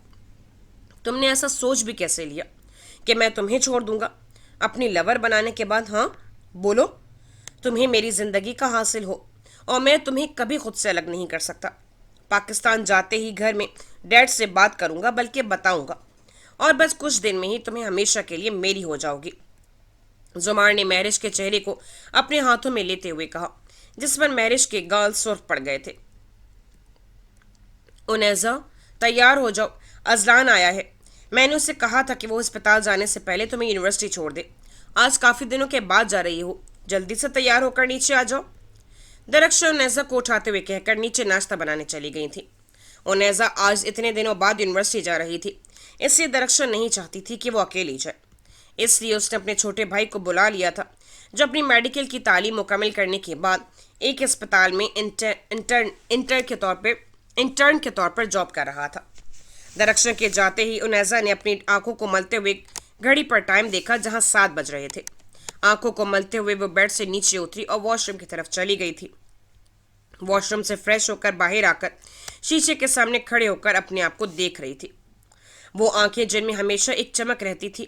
تم نے ایسا سوچ بھی کیسے لیا کہ میں تمہیں چھوڑ دوں گا اپنی لور بنانے کے بعد؟ ہاں بولو، تمہیں میری زندگی کا حاصل ہو، اور میں تمہیں کبھی خود سے الگ نہیں کر سکتا۔ پاکستان جاتے ہی گھر میں ڈیڈ سے بات کروں گا، بلکہ بتاؤں گا، اور بس کچھ دن میں ہی تمہیں ہمیشہ کے لیے میری ہو جاؤ گی۔ زمار نے مہرش کے چہرے کو اپنے ہاتھوں میں لیتے ہوئے کہا، جس پر مہرش کے گال سرخ پڑ گئے تھے۔ انیزا، تیار ہو جاؤ، ازلان آیا ہے۔ میں نے اسے کہا تھا کہ وہ ہسپتال جانے سے پہلے تمہیں یونیورسٹی چھوڑ دے۔ آج کافی دنوں کے بعد جا رہی ہو، جلدی سے تیار ہو کر نیچے آ جاؤ۔ درخشاں انیزا کو اٹھاتے ہوئے کہہ کر نیچے ناشتہ بنانے چلی گئی تھی۔ انیزا آج اتنے دنوں بعد یونیورسٹی جا رہی تھی، اس لیے درخشاں نہیں چاہتی تھی کہ وہ اکیلی جائے۔ اس لیے اس نے اپنے چھوٹے بھائی کو بلا لیا تھا، جو اپنی میڈیکل کی تعلیم مکمل کرنے کے بعد ایک اسپتال میں انٹرن کے طور پر جاب کر رہا تھا۔ درخشاں کے جاتے ہی انیزا نے اپنی آنکھوں کو ملتے ہوئے گھڑی پر ٹائم دیکھا، جہاں 7 بج رہے تھے۔ آنکھوں کو ملتے ہوئے وہ بیڈ سے نیچے اتری اور واش روم کی طرف چلی گئی تھی۔ واش روم سے فریش ہو کر باہر آ کر شیشے کے سامنے کھڑے ہو کر اپنے آپ کو دیکھ رہی تھی۔ وہ آنکھیں جن میں ہمیشہ ایک چمک رہتی تھی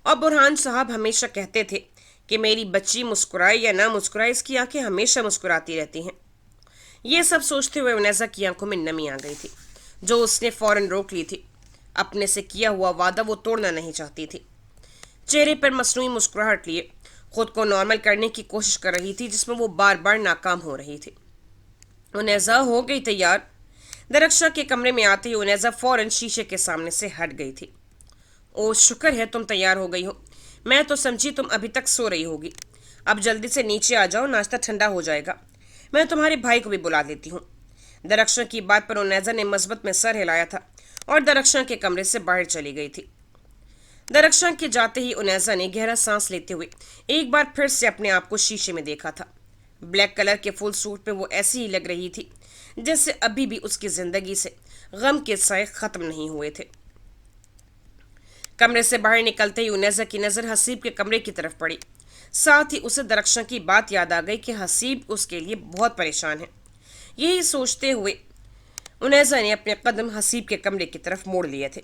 اور बुरहान साहब हमेशा कहते थे कि मेरी बच्ची मुस्कुराए या ना मुस्कुराए, इसकी आंखें हमेशा मुस्कुराती रहती हैं। ये सब सोचते हुए उनेजा की आंखों में नमी आ गई थी, जो उसने फौरन रोक ली थी। अपने से किया हुआ वादा वो तोड़ना नहीं चाहती थी। चेहरे पर मसनूई मुस्कुराहट लिए खुद को नॉर्मल करने की कोशिश कर रही थी, जिसमें वो बार बार नाकाम हो रही थी। उनेजा हो गई तैयार। दरक्षा के कमरे में आते ही उनेजा फौरन शीशे के सामने से हट गई थी। ओ शुक्र है तुम तैयार हो गई हो, मैं तो समझी तुम अभी तक सो रही होगी। अब जल्दी से नीचे आ जाओ, नाश्ता ठंडा हो जाएगा। मैं तुम्हारे भाई को भी बुला देती हूँ। दरक्षा की बात पर उनेजा ने मस्बत में सर हिलाया था और दरक्षा के कमरे से बाहर चली गई थी। दरक्षा के जाते ही उनेजा ने गहरा सांस लेते हुए एक बार फिर से अपने आप को शीशे में देखा था। ब्लैक कलर के फुल सूट में वो ऐसी ही लग रही थी जैसे अभी भी उसकी जिंदगी से गम के साए खत्म नहीं हुए थे। कमरे से बाहर निकलते ही उनेजा की नजर हसीब के कमरे की तरफ पड़ी। साथ ही उसे दरक्षा की बात याद आ गई कि हसीब उसके लिए बहुत परेशान है। यही सोचते हुए उनेजा ने अपने कदम हसीब के कमरे की तरफ मोड़ लिए थे,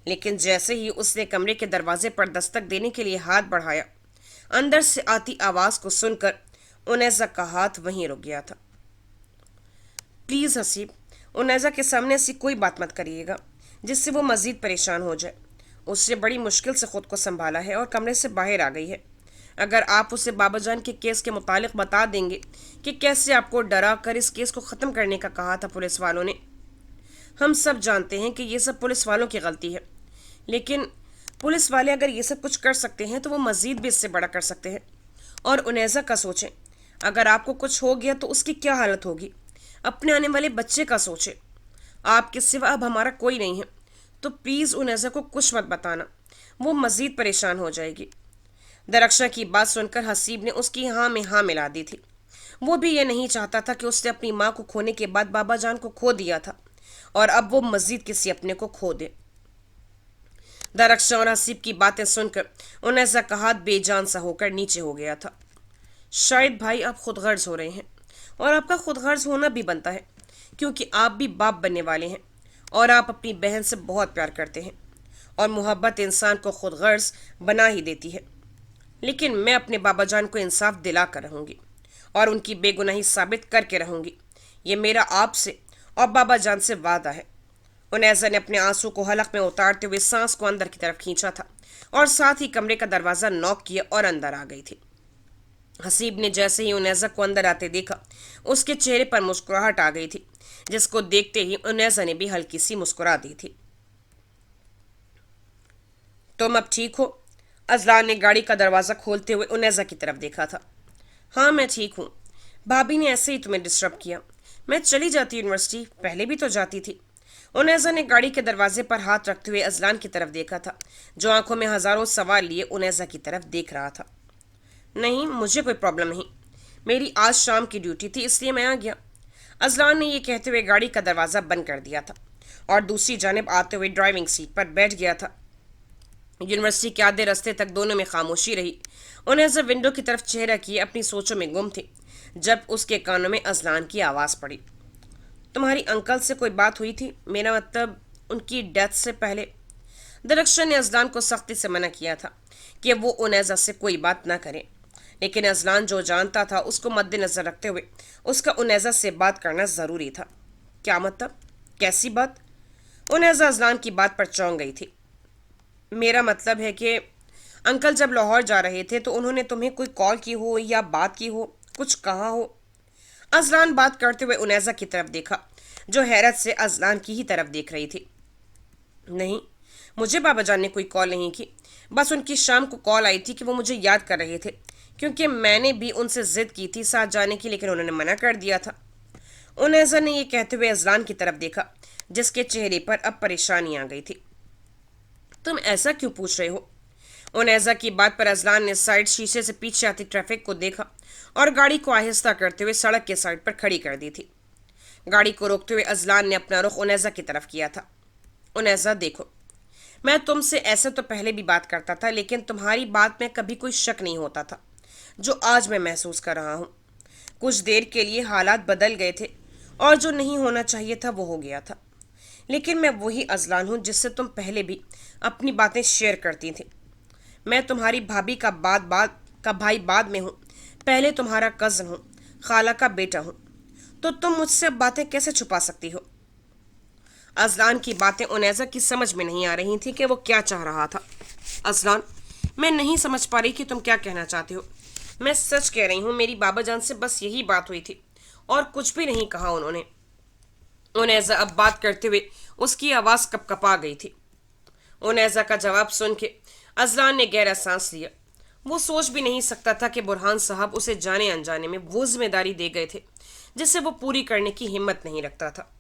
लेकिन जैसे ही उसने कमरे के दरवाजे पर दस्तक देने के लिए हाथ बढ़ाया, अंदर से आती आवाज को सुनकर उनेजा का हाथ वहीं रुक गया था। प्लीज हसीब, उनेजा के सामने ऐसी कोई बात मत करिएगा जिससे वो मजीद परेशान हो जाए। उसने बड़ी मुश्किल से खुद को संभाला है और कमरे से बाहर आ गई है। अगर आप उसे बाबा जान के केस के मुतालिक बता देंगे कि कैसे आपको डरा कर इस केस को ख़त्म करने का कहा था पुलिस वालों ने। हम सब जानते हैं कि ये सब पुलिस वालों की गलती है, लेकिन पुलिस वाले अगर ये सब कुछ कर सकते हैं तो वो मज़ीद भी इससे बड़ा कर सकते हैं। और उनेजा का सोचें, अगर आपको कुछ हो गया तो उसकी क्या हालत होगी। अपने आने वाले बच्चे का सोचें। आपके सिवा अब हमारा कोई नहीं है, तो प्लीज़ उनेजा को कुछ मत बताना, वो मज़ीद परेशान हो जाएगी। दरक्षा की बात सुनकर हसीब ने उसकी हाँ में हाँ मिला दी थी। वो भी ये नहीं चाहता था कि उसने अपनी माँ को खोने के बाद बाबा जान को खो दिया था और अब वो मज़ीद किसी अपने को खो दे। दरक्षा और हसीब की बातें सुनकर उनेजा का हाथ बेजान सा होकर नीचे हो गया था। शायद भाई आप खुद गर्ज हो रहे हैं, और आपका खुद गर्ज होना भी बनता है, क्योंकि आप भी बाप बनने वाले हैं और आप अपनी बहन से बहुत प्यार करते हैं और मोहब्बत इंसान को खुद गर्ज बना ही देती है। लेकिन मैं अपने बाबा जान को इंसाफ दिला कर रहूँगी और उनकी बेगुनाही साबित करके रहूँगी। ये मेरा आपसे और बाबा जान से वादा है। उनेजा ने अपने आंसू को हलक में उतारते हुए सांस को अंदर की तरफ खींचा था और साथ ही कमरे का दरवाज़ा नॉक किया और अंदर आ गई थी। हसीब ने जैसे ही उनेजा को अंदर आते देखा, उसके चेहरे पर मुस्कुराहट आ गई थी, जिसको देखते ही उनेजा ने भी हल्की सी मुस्कुरा दी थी। तुम अब ठीक हो? अजलान ने गाड़ी का दरवाज़ा खोलते हुए उनेजा की तरफ देखा था। हाँ मैं ठीक हूँ, भाभी ने ऐसे ही तुम्हें डिस्टर्ब किया। मैं चली जाती यूनिवर्सिटी, पहले भी तो जाती थी। उनेजा ने गाड़ी के दरवाजे पर हाथ रखते हुए अजलान की तरफ देखा था, जो आंखों में हजारों सवाल लिए उनेजा की तरफ देख रहा था। नहीं, मुझे कोई प्रॉब्लम नहीं, मेरी आज शाम की ड्यूटी थी इसलिए मैं आ गया। अजलान ने यह कहते हुए गाड़ी का दरवाज़ा बंद कर दिया था और दूसरी जानिब आते हुए ड्राइविंग सीट पर बैठ गया था। यूनिवर्सिटी के आधे रास्ते तक दोनों में खामोशी रही। उनेजा विंडो की तरफ चेहरा किए अपनी सोचों में गुम थी, जब उसके कानों में अजलान की आवाज़ पड़ी। तुम्हारी अंकल से कोई बात हुई थी? मेरा मतलब उनकी डेथ से पहले। दरक्षा ने अजलान को सख्ती से मना किया था कि वो उनेजा से कोई बात ना करे, लेकिन अजलान जो जानता था उसको मद्देनजर रखते हुए उसका उनेजा से बात करना ज़रूरी था। क्या मतलब? कैसी बात? उनेजा अजलान की बात पर चौंक गई थी। मेरा मतलब है कि अंकल जब लाहौर जा रहे थे तो उन्होंने तुम्हें कोई कॉल की हो या बात की हो, कुछ कहा हो? अजलान बात करते हुए उनेजा की तरफ देखा, जो हैरत से अजलान की ही तरफ देख रही थी। नहीं, मुझे बाबा जान ने कोई कॉल नहीं की, बस उनकी शाम को कॉल आई थी कि वो मुझे याद कर रहे थे, क्योंकि मैंने भी उनसे ज़िद की थी साथ जाने की, लेकिन उन्होंने मना कर दिया था। उनेजा ने यह कहते हुए अजलान की तरफ देखा, जिसके चेहरे पर अब परेशानी आ गई थी। तुम ऐसा क्यों पूछ रहे हो? उनेजा की बात पर अजलान ने साइड शीशे से पीछे आती ट्रैफिक को देखा और गाड़ी को आहिस्ता करते हुए सड़क के साइड पर खड़ी कर दी थी। गाड़ी को रोकते हुए अजलान ने अपना रुख उनेजा की तरफ किया था। उनेजा देखो, मैं तुमसे ऐसे तो पहले भी बात करता था, लेकिन तुम्हारी बात में कभी कोई शक नहीं होता था, जो आज मैं महसूस कर रहा हूँ। कुछ देर के लिए हालात बदल गए थे और जो नहीं होना चाहिए था वो हो गया था, लेकिन मैं वही अजलान हूँ जिससे तुम पहले भी अपनी बातें शेयर करती थी। मैं तुम्हारी भाभी का भाई बाद में हूँ, पहले तुम्हारा कज़न हूँ, खाला का बेटा हूँ। तो तुम मुझसे अब बातें कैसे छुपा सकती हो? अजलान की बातें उनैज़ा की समझ में नहीं आ रही थी कि वो क्या चाह रहा था। अजलान, मैं नहीं समझ पा रही कि तुम क्या कहना चाहते हो। मैं सच कह रही हूँ, मेरी बाबा जान से बस यही बात हुई थी और कुछ भी नहीं कहा उन्होंने। उनैज़ा अब बात करते हुए उसकी आवाज़ कपकपा गई थी। उनैज़ा का जवाब सुन के अजलान ने गहरा सांस लिया। वो सोच भी नहीं सकता था कि बुरहान साहब उसे जाने अनजाने में वो जिम्मेदारी दे गए थे जिसे वो पूरी करने की हिम्मत नहीं रखता था।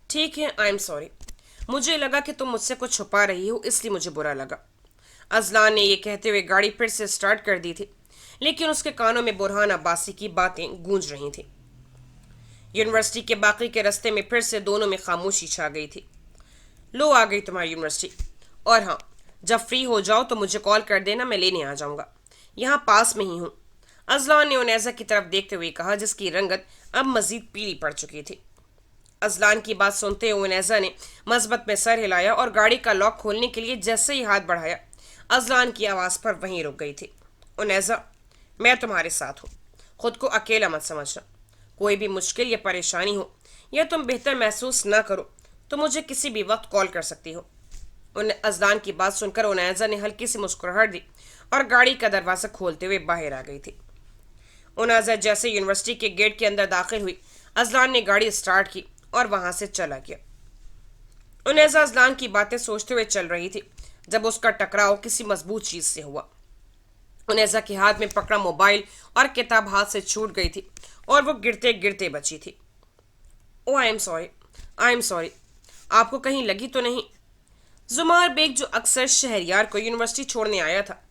ठीक है, आई एम सॉरी। मुझे लगा कि तुम मुझसे कुछ छुपा रही हो, इसलिए मुझे बुरा लगा। अजलान ने यह कहते हुए गाड़ी फिर से स्टार्ट कर दी थी, लेकिन उसके कानों में बुरहान अब्बासी की बातें गूंज रही थी। यूनिवर्सिटी के बाकी के रास्ते में फिर से दोनों में खामोशी छा गई थी। लो, आ गई तुम्हारी यूनिवर्सिटी। और हाँ, जब फ्री हो जाओ तो मुझे कॉल कर देना, मैं लेने आ जाऊंगा। यहाँ पास में ही हूँ। अजलान ने उनैज़ा की तरफ देखते हुए कहा, जिसकी रंगत अब मजीद पीली पड़ चुकी थी। अजलान की बात सुनते हुए उनैज़ा ने मस्बत में सर हिलाया और गाड़ी का लॉक खोलने के लिए जैसे ही हाथ बढ़ाया, अजलान की आवाज़ पर वहीं रुक गई थी। उनैज़ा, मैं तुम्हारे साथ हूँ। खुद को अकेला मत समझना। कोई भी मुश्किल या परेशानी हो या तुम बेहतर महसूस ना करो तो मुझे किसी भी वक्त कॉल कर सकती हो। उन अजलान की बात सुनकर उनैज़ा ने हल्की सी मुस्कुराहट दी और गाड़ी का दरवाज़ा खोलते हुए बाहर आ गई थी। उनैज़ा जैसे यूनिवर्सिटी के गेट के अंदर दाखिल हुई, अजलान ने गाड़ी स्टार्ट की और वहां से चला गया। उनैज़ा अजलान की बातें सोचते हुए चल रही थी जब उसका टकराव किसी मजबूत चीज से हुआ। उनैज़ा के हाथ में पकड़ा मोबाइल और किताब हाथ से छूट गई थी और वो गिरते गिरते बची थी। Oh, I am sorry, I am sorry. आपको कहीं लगी तो नहीं? जुमार बेग, जो अक्सर शहरियार को यूनिवर्सिटी छोड़ने आया था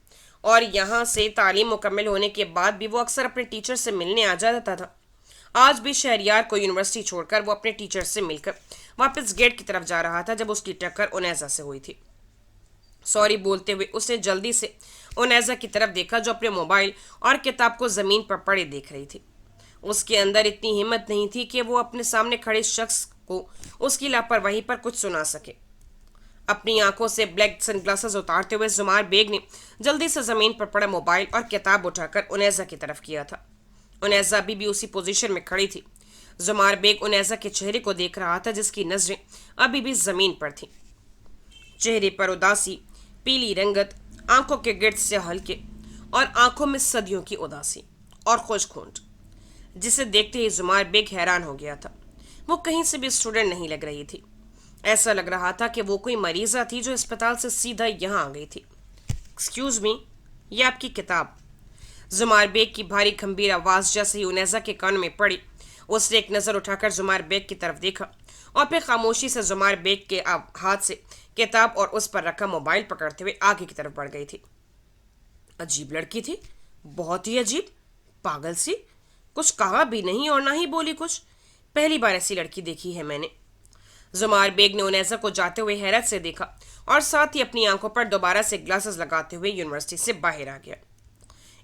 और यहाँ से तालीम मुकम्मल होने के बाद भी वो अक्सर अपने टीचर से मिलने आ जाता था, आज भी शहरियार को यूनिवर्सिटी छोड़कर वो अपने टीचर से मिलकर वापस गेट की तरफ जा रहा था जब उसकी टक्कर उनैज़ा से हुई थी। सॉरी बोलते हुए उसने जल्दी से उनैज़ा की तरफ देखा, जो अपने मोबाइल और किताब को ज़मीन पर पड़े देख रही थी। उसके अंदर इतनी हिम्मत नहीं थी कि वो अपने सामने खड़े शख्स को उसकी लापरवाही पर कुछ सुना सके। अपनी आंखों से ब्लैक सनग्लासेस उतारते हुए जुमार बेग ने जल्दी से ज़मीन पर पड़ा मोबाइल और किताब उठाकर उनैज़ा की तरफ किया था। उनैज़ा अभी भी उसी पोजीशन में खड़ी थी। जुमार बेग उनैज़ा के चेहरे को देख रहा था, जिसकी नजरें अभी भी जमीन पर थीं। चेहरे पर उदासी, पीली रंगत, आंखों के गिर्द से हल्के और आंखों में सदियों की उदासी और खुशखूंट, जिसे देखते ही जुमार बेग हैरान हो गया था। वो कहीं से भी स्टूडेंट नहीं लग रही थी। ऐसा लग रहा था कि वो कोई मरीजा थी जो अस्पताल से सीधा यहाँ आ गई थी। एक्सक्यूज मी, ये आपकी किताब। जुमार बेग की भारी गंभीर आवाज़ जैसे ही उनैज़ा के कान में पड़ी, उसने एक नज़र उठाकर जुमार बेग की तरफ देखा और फिर खामोशी से जुमार बेग के हाथ से किताब और उस पर रखा मोबाइल पकड़ते हुए आगे की तरफ बढ़ गई थी। अजीब लड़की थी, बहुत ही अजीब, पागल सी। कुछ कहा भी नहीं और ना ही बोली कुछ। पहली बार ऐसी लड़की देखी है मैंने। जुमार बेग ने उनैज़ा को जाते हुए हैरत से देखा और साथ ही अपनी आंखों पर दोबारा से ग्लासेस लगाते हुए यूनिवर्सिटी से बाहर आ गया।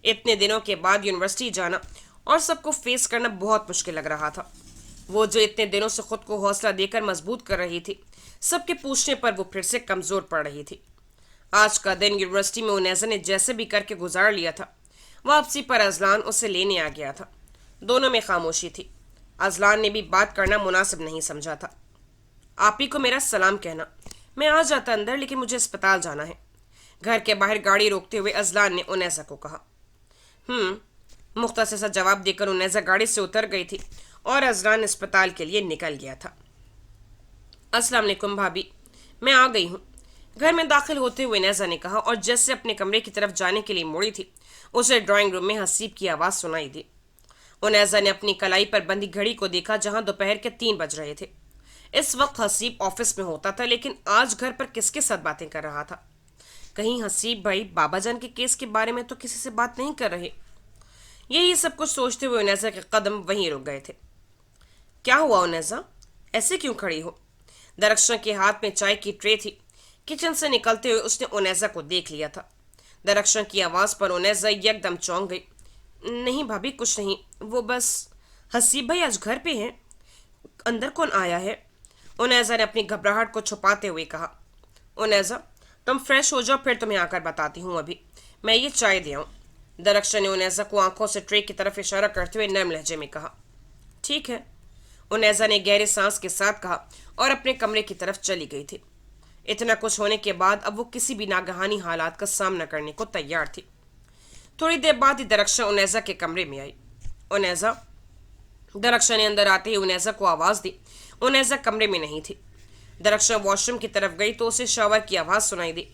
इतने दिनों के बाद यूनिवर्सिटी जाना और सबको फेस करना बहुत मुश्किल लग रहा था। वो जो इतने दिनों से खुद को हौसला देकर मजबूत कर रही थी, सबके पूछने पर वो फिर से कमज़ोर पड़ रही थी। आज का दिन यूनिवर्सिटी में उनैज़ा ने जैसे भी करके गुजार लिया था। वापसी पर अजलान उसे लेने आ गया था। दोनों में खामोशी थी। अजलान ने भी बात करना मुनासिब नहीं समझा था। आप ही को मेरा सलाम कहना। मैं आ जाता अंदर, लेकिन मुझे अस्पताल जाना है। घर के बाहर गाड़ी रोकते हुए अजलान ने उनैज़ा को कहा। मुख्तसर सा जवाब देकर उनैज़ा गाड़ी से उतर गई थी और अजलान अस्पताल के लिए निकल गया था। अस्सलाम वालेकुम भाभी, मैं आ गई हूँ, घर में दाखिल होते हुए उनैज़ा ने कहा और जैसे अपने कमरे की तरफ जाने के लिए मुड़ी थी, उसे ड्राइंग रूम में हसीब की आवाज़ सुनाई दी। उनैज़ा ने अपनी कलाई पर बंधी घड़ी को देखा, जहाँ दोपहर के 3 बज रहे थे। इस वक्त हसीब ऑफिस में होता था, लेकिन आज घर पर किसके साथ बातें कर रहा था? कहीं हसीब भाई बाबा जान के केस के बारे में तो किसी से बात नहीं कर रहे। यही सब कुछ सोचते हुए उनैज़ा के कदम वहीं रुक गए थे। क्या हुआ उनैज़ा, ऐसे क्यों खड़ी हो? दरख्शां के हाथ में चाय की ट्रे थी। किचन से निकलते हुए उसने उनैज़ा को देख लिया था। दरख्शां की आवाज़ पर उनैज़ा एकदम चौंक गई। नहीं भाभी, कुछ नहीं, वो बस हसीब भाई आज घर पे हैं। अंदर कौन आया है? उनैज़ा ने अपनी घबराहट को छुपाते हुए कहा। उनैज़ा, तुम फ्रेश हो जाओ, फिर तुम्हें आकर बताती हूँ। अभी मैं ये चाय दे आऊँ। दरख्शन ने उनैजा को आंखों से ट्रे की तरफ इशारा करते हुए नरम लहजे में कहा। ठीक है, उनैजा ने गहरे सांस के साथ कहा और अपने कमरे की तरफ चली गई थी। इतना कुछ होने के बाद अब वो किसी भी नागहानी हालात का सामना करने को तैयार थी। थोड़ी देर बाद ही दरख्शन उनैजा के कमरे में आई। उनैजा। दरख्शन ने अंदर आते ही उनैजा को आवाज़ दी। उनैजा कमरे में नहीं थी। दरख्शन वॉशरूम की तरफ गई तो उसे शावर की आवाज़ सुनाई दी।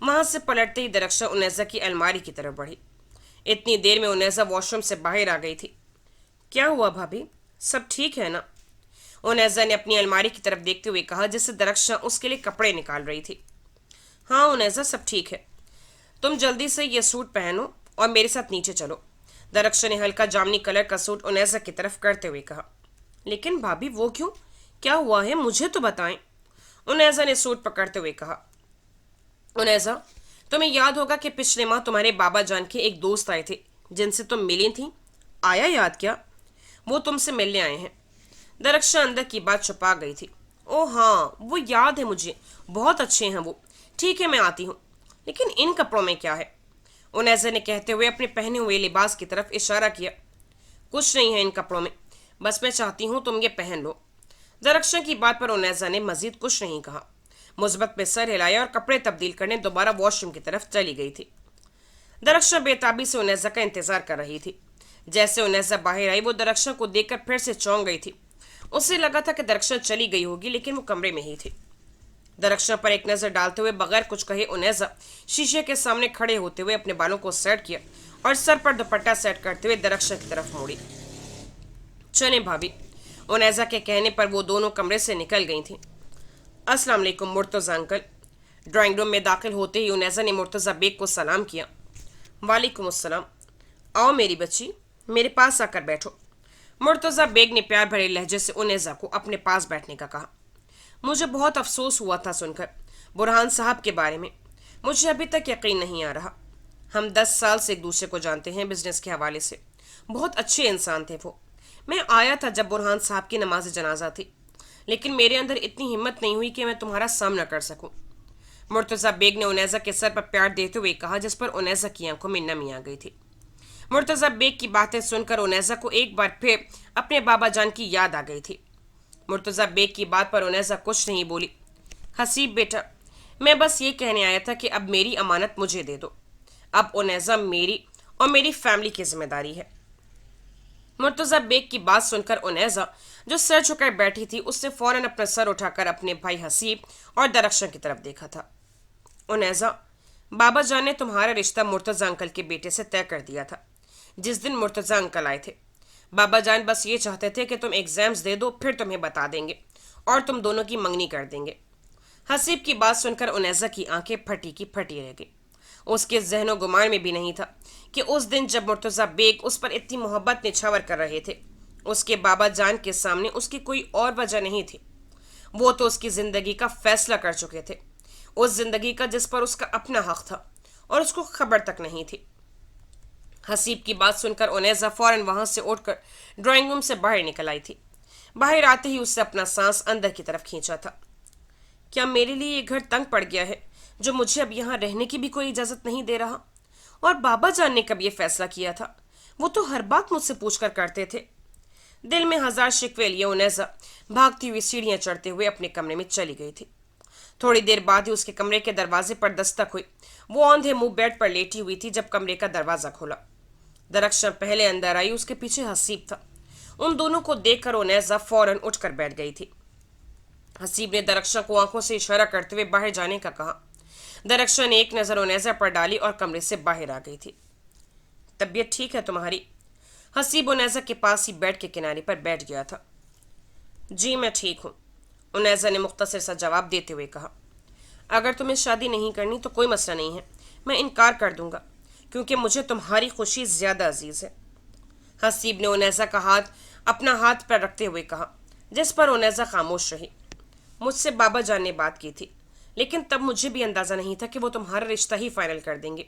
वहां से पलटते ही दरख्शन उनैजा की अलमारी की तरफ बढ़ी। इतनी देर में उनैजा वॉशरूम से बाहर आ गई थी। क्या हुआ भाभी, सब ठीक है ना? उनैजा ने अपनी अलमारी की तरफ देखते हुए कहा, जिससे दरख्शन उसके लिए कपड़े निकाल रही थी। हाँ उनैजा, सब ठीक है। तुम जल्दी से ये सूट पहनो और मेरे साथ नीचे चलो। दरख्शन ने हल्का जामनी कलर का सूट उनैजा की तरफ करते हुए कहा। लेकिन भाभी वो क्यों? क्या हुआ है, मुझे तो बताएं। उनैजा ने सूट पकड़ते हुए कहा। उनैजा, तुम्हें याद होगा कि पिछले माह तुम्हारे बाबा जान के एक दोस्त आए थे जिनसे तुम मिली थी। आया याद क्या? वो तुमसे मिलने आए हैं। दरख्शन अंदर की बात छुपा गई थी। ओह हाँ, वो याद है मुझे, बहुत अच्छे हैं वो। ठीक है, मैं आती हूँ। लेकिन इन कपड़ों में क्या है? उनैजा ने कहते हुए अपने पहने हुए लिबास की तरफ इशारा किया। कुछ नहीं है इन कपड़ों में, बस मैं चाहती हूँ तुम ये पहन लो। दरख्शन की बात पर उनैजा ने मजीद कुछ नहीं कहा। मुस्बत में सर हिलाया और कपड़े तब्दील करने दोबारा वॉशरूम की तरफ चली गई थी। दरख्शन बेताबी से उनैजा का इंतजार कर रही थी। जैसे उनैजा बाहर आई वो दरख्शन को देखकर फिर से चौंक गई थी। उसे लगा था कि दरख्शन चली गई होगी, लेकिन वो कमरे में ही थी। दरख्शन पर एक नजर डालते हुए बगैर कुछ कहे उनैजा शीशे के सामने खड़े होते हुए अपने बालों को सेट किया और सर पर दुपट्टा सेट करते हुए दरख्शन की तरफ मुड़ी। चले भाभी। उनैजा के कहने पर वो दोनों कमरे से निकल गई थीं। अस्सलाम वालेकुम मुर्तज़ा अंकल। ड्राइंग रूम में दाखिल होते ही उनैजा ने मुर्तज़ा बेग को सलाम किया। वालेकुम अस्सलाम। आओ मेरी बच्ची, मेरे पास आकर बैठो। मुर्तज़ा बेग ने प्यार भरे लहजे से उनैजा को अपने पास बैठने का कहा। मुझे बहुत अफसोस हुआ था सुनकर बुरहान साहब के बारे में। मुझे अभी तक यकीन नहीं आ रहा। हम 10 साल से एक दूसरे को जानते हैं, बिजनेस के हवाले से। बहुत अच्छे इंसान थे वो। मैं आया था जब बुरहान साहब की नमाज जनाजा थी, लेकिन मेरे अंदर इतनी हिम्मत नहीं हुई कि मैं तुम्हारा सामना कर सकूं। मुर्तज़ा बेग ने उनैजा के सर पर प्यार देते हुए कहा, जिस पर उनैजा की आंखों में नमी आ गई थी। मुर्तज़ा बेग की बातें सुनकर उनैजा को एक बार फिर अपने बाबा जान की याद आ गई थी। मुर्तज़ा बेग की बात पर उनैजा कुछ नहीं बोली। हसीब बेटा, मैं बस ये कहने आया था कि अब मेरी अमानत मुझे दे दो। अब उनैजा मेरी और मेरी फैमिली की जिम्मेदारी है। मुर्तज़ा बेग की बात सुनकर उनैजा, जो सर झुकाए बैठी थी, उसने फौरन अपना सर उठाकर अपने भाई हसीब और दरख्शन की तरफ देखा था। उनैजा, बाबा जान ने तुम्हारा रिश्ता मुर्तज़ा अंकल के बेटे से तय कर दिया था जिस दिन मुर्तज़ा अंकल आए थे। बाबा जान बस ये चाहते थे कि तुम एग्जाम्स दे दो, फिर तुम्हें बता देंगे और तुम दोनों की मंगनी कर देंगे। हसीब की बात सुनकर उनैजा की आंखें फटी की फटी रह गई। उसके जहनो गुमान में भी नहीं था कि उस दिन जब मुर्तज़ा बेग उस पर इतनी मोहब्बत निछावर कर रहे थे, उसके बाबा जान के सामने उसकी कोई और वजह नहीं थी। वो तो उसकी ज़िंदगी का फैसला कर चुके थे, उस ज़िंदगी का जिस पर उसका अपना हक था और उसको खबर तक नहीं थी। हसीब की बात सुनकर उनैजा फौरन वहां से उठकर ड्राइंग रूम से बाहर निकल आई थी। बाहर आते ही उससे अपना सांस अंदर की तरफ खींचा था। क्या मेरे लिए ये घर तंग पड़ गया है जो मुझे अब यहाँ रहने की भी कोई इजाज़त नहीं दे रहा? और बाबा जान ने कब ये फैसला किया था? वो तो हर बात मुझसे पूछकर करते थे। दिल में हजार शिकवे लिए उनैजा भागती हुई सीढ़ियां चढ़ते हुए अपने कमरे में चली गई थी। थोड़ी देर बाद ही उसके कमरे के दरवाजे पर दस्तक हुई। वो औंधे मुंह बेड पर लेटी हुई थी जब कमरे का दरवाजा खोला। दरख्शन पहले अंदर आई, उसके पीछे हसीब था। उन दोनों को देखकर उनैजा फौरन उठकर बैठ गई थी। हसीब ने दरख्शन को आंखों से इशारा करते हुए बाहर जाने का कहा। दरख्शन ने एक नज़र उनैजा पर डाली और कमरे से बाहर आ गई थी। तबीयत ठीक है तुम्हारी? हसीब उनैजा के पास ही बेड के किनारे पर बैठ गया था। जी मैं ठीक हूँ, उनैजा ने मुख्तसर सा जवाब देते हुए कहा। अगर तुम्हें शादी नहीं करनी तो कोई मसला नहीं है, मैं इनकार कर दूंगा, क्योंकि मुझे तुम्हारी खुशी ज़्यादा अजीज़ है। हसीब ने उनैजा का हाथ अपना हाथ पर रखते हुए कहा, जिस पर उनैजा खामोश रही। मुझसे बाबा जान ने बात की थी, लेकिन तब मुझे भी अंदाज़ा नहीं था कि वो तुम्हारा रिश्ता ही फाइनल कर देंगे।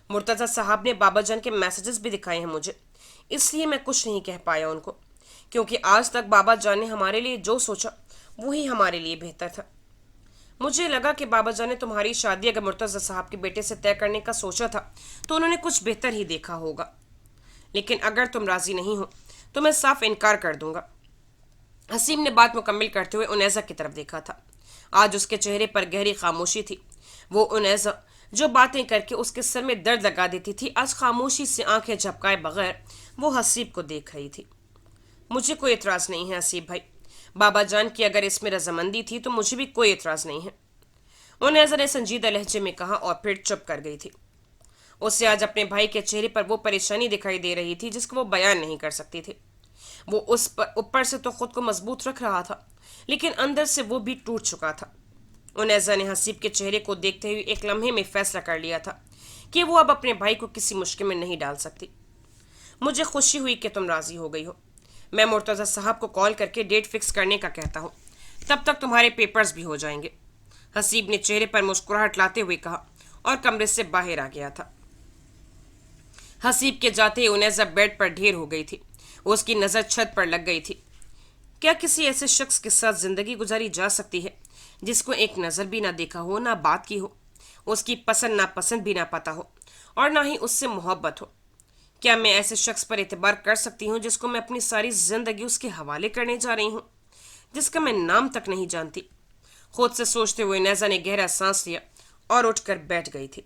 मुर्तज़ा साहब ने बाबा जान के मैसेजेस भी दिखाए हैं मुझे, इसलिए मैं कुछ नहीं कह पाया उनको, क्योंकि आज तक बाबा जान ने हमारे लिए जो सोचा वही हमारे लिए बेहतर था। मुझे लगा कि बाबा जान ने तुम्हारी शादी अगर मुर्तज़ा साहब के बेटे से तय करने का सोचा था तो उन्होंने कुछ बेहतर ही देखा होगा। लेकिन अगर तुम राजी नहीं हो तो मैं साफ इनकार कर दूंगा। हसीब ने बात मुकम्मल करते हुए उनैजा की तरफ देखा था। आज उसके चेहरे पर गहरी खामोशी थी। वो उनैजा जो बातें करके उसके सर में दर्द लगा देती थी, आज खामोशी से आंखें झपकाए बगैर वो हसीब को देख रही थी। मुझे कोई एतराज़ नहीं है हसीब भाई। बाबा जान की अगर इसमें रजामंदी थी तो मुझे भी कोई एतराज़ नहीं है, उनैजा ने संजीदा लहजे में कहा और फिर चुप कर गई थी। उसे आज अपने भाई के चेहरे पर वो परेशानी दिखाई दे रही थी जिसको वो बयान नहीं कर सकती थी। वो उस पर ऊपर से तो खुद को मजबूत रख रहा था, लेकिन अंदर से वो भी टूट चुका था। उनैजा ने हसीब के चेहरे को देखते हुए एक लम्हे में फैसला कर लिया था कि वो अब अपने भाई को किसी मुश्किल में नहीं डाल सकती। मुझे खुशी हुई कि तुम राजी हो गई हो। मैं मुर्तज़ा साहब को कॉल करके डेट फिक्स करने का कहता हूँ, तब तक तुम्हारे पेपर्स भी हो जाएंगे। हसीब ने चेहरे पर मुस्कुराहट लाते हुए कहा और कमरे से बाहर आ गया था। हसीब के जाते ही उनैजा बेड पर ढेर हो गई थी। उसकी नज़र छत पर लग गई थी। क्या किसी ऐसे शख्स के साथ जिंदगी गुजारी जा सकती है जिसको एक नज़र भी ना देखा हो, ना बात की हो, उसकी पसंद नापसंद भी ना पता हो और ना ही उससे मोहब्बत हो? क्या मैं ऐसे शख्स पर एतबार कर सकती हूँ जिसको मैं अपनी सारी जिंदगी उसके हवाले करने जा रही हूँ, जिसका मैं नाम तक नहीं जानती? खुद से सोचते हुए नैजा ने गहरा सांस लिया और उठकर बैठ गई थी।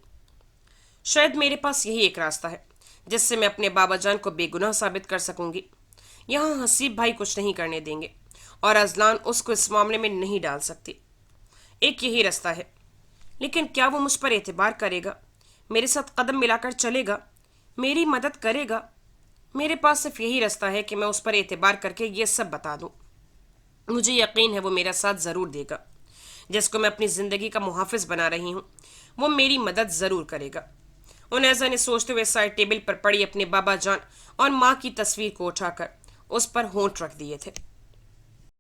शायद मेरे पास यही एक रास्ता है जिससे मैं अपने बाबा जान को बेगुनाह साबित कर सकूंगी। यहाँ हसीब भाई कुछ नहीं करने देंगे और अजलान उसको इस मामले में नहीं डाल सकती। एक यही रास्ता है, लेकिन क्या वो मुझ पर एतबार करेगा, मेरे साथ कदम मिलाकर चलेगा, मेरी मदद करेगा? मेरे पास सिर्फ यही रास्ता है कि मैं उस पर एतबार करके ये सब बता दूं। मुझे यकीन है वो मेरा साथ ज़रूर देगा। जिसको मैं अपनी ज़िंदगी का मुहाफिज बना रही हूँ वो मेरी मदद ज़रूर करेगा। उनैजा ने सोचते हुए साइड टेबल पर पड़ी अपने बाबा जान और माँ की तस्वीर को उठाकर उस पर होंठ रख दिए थे।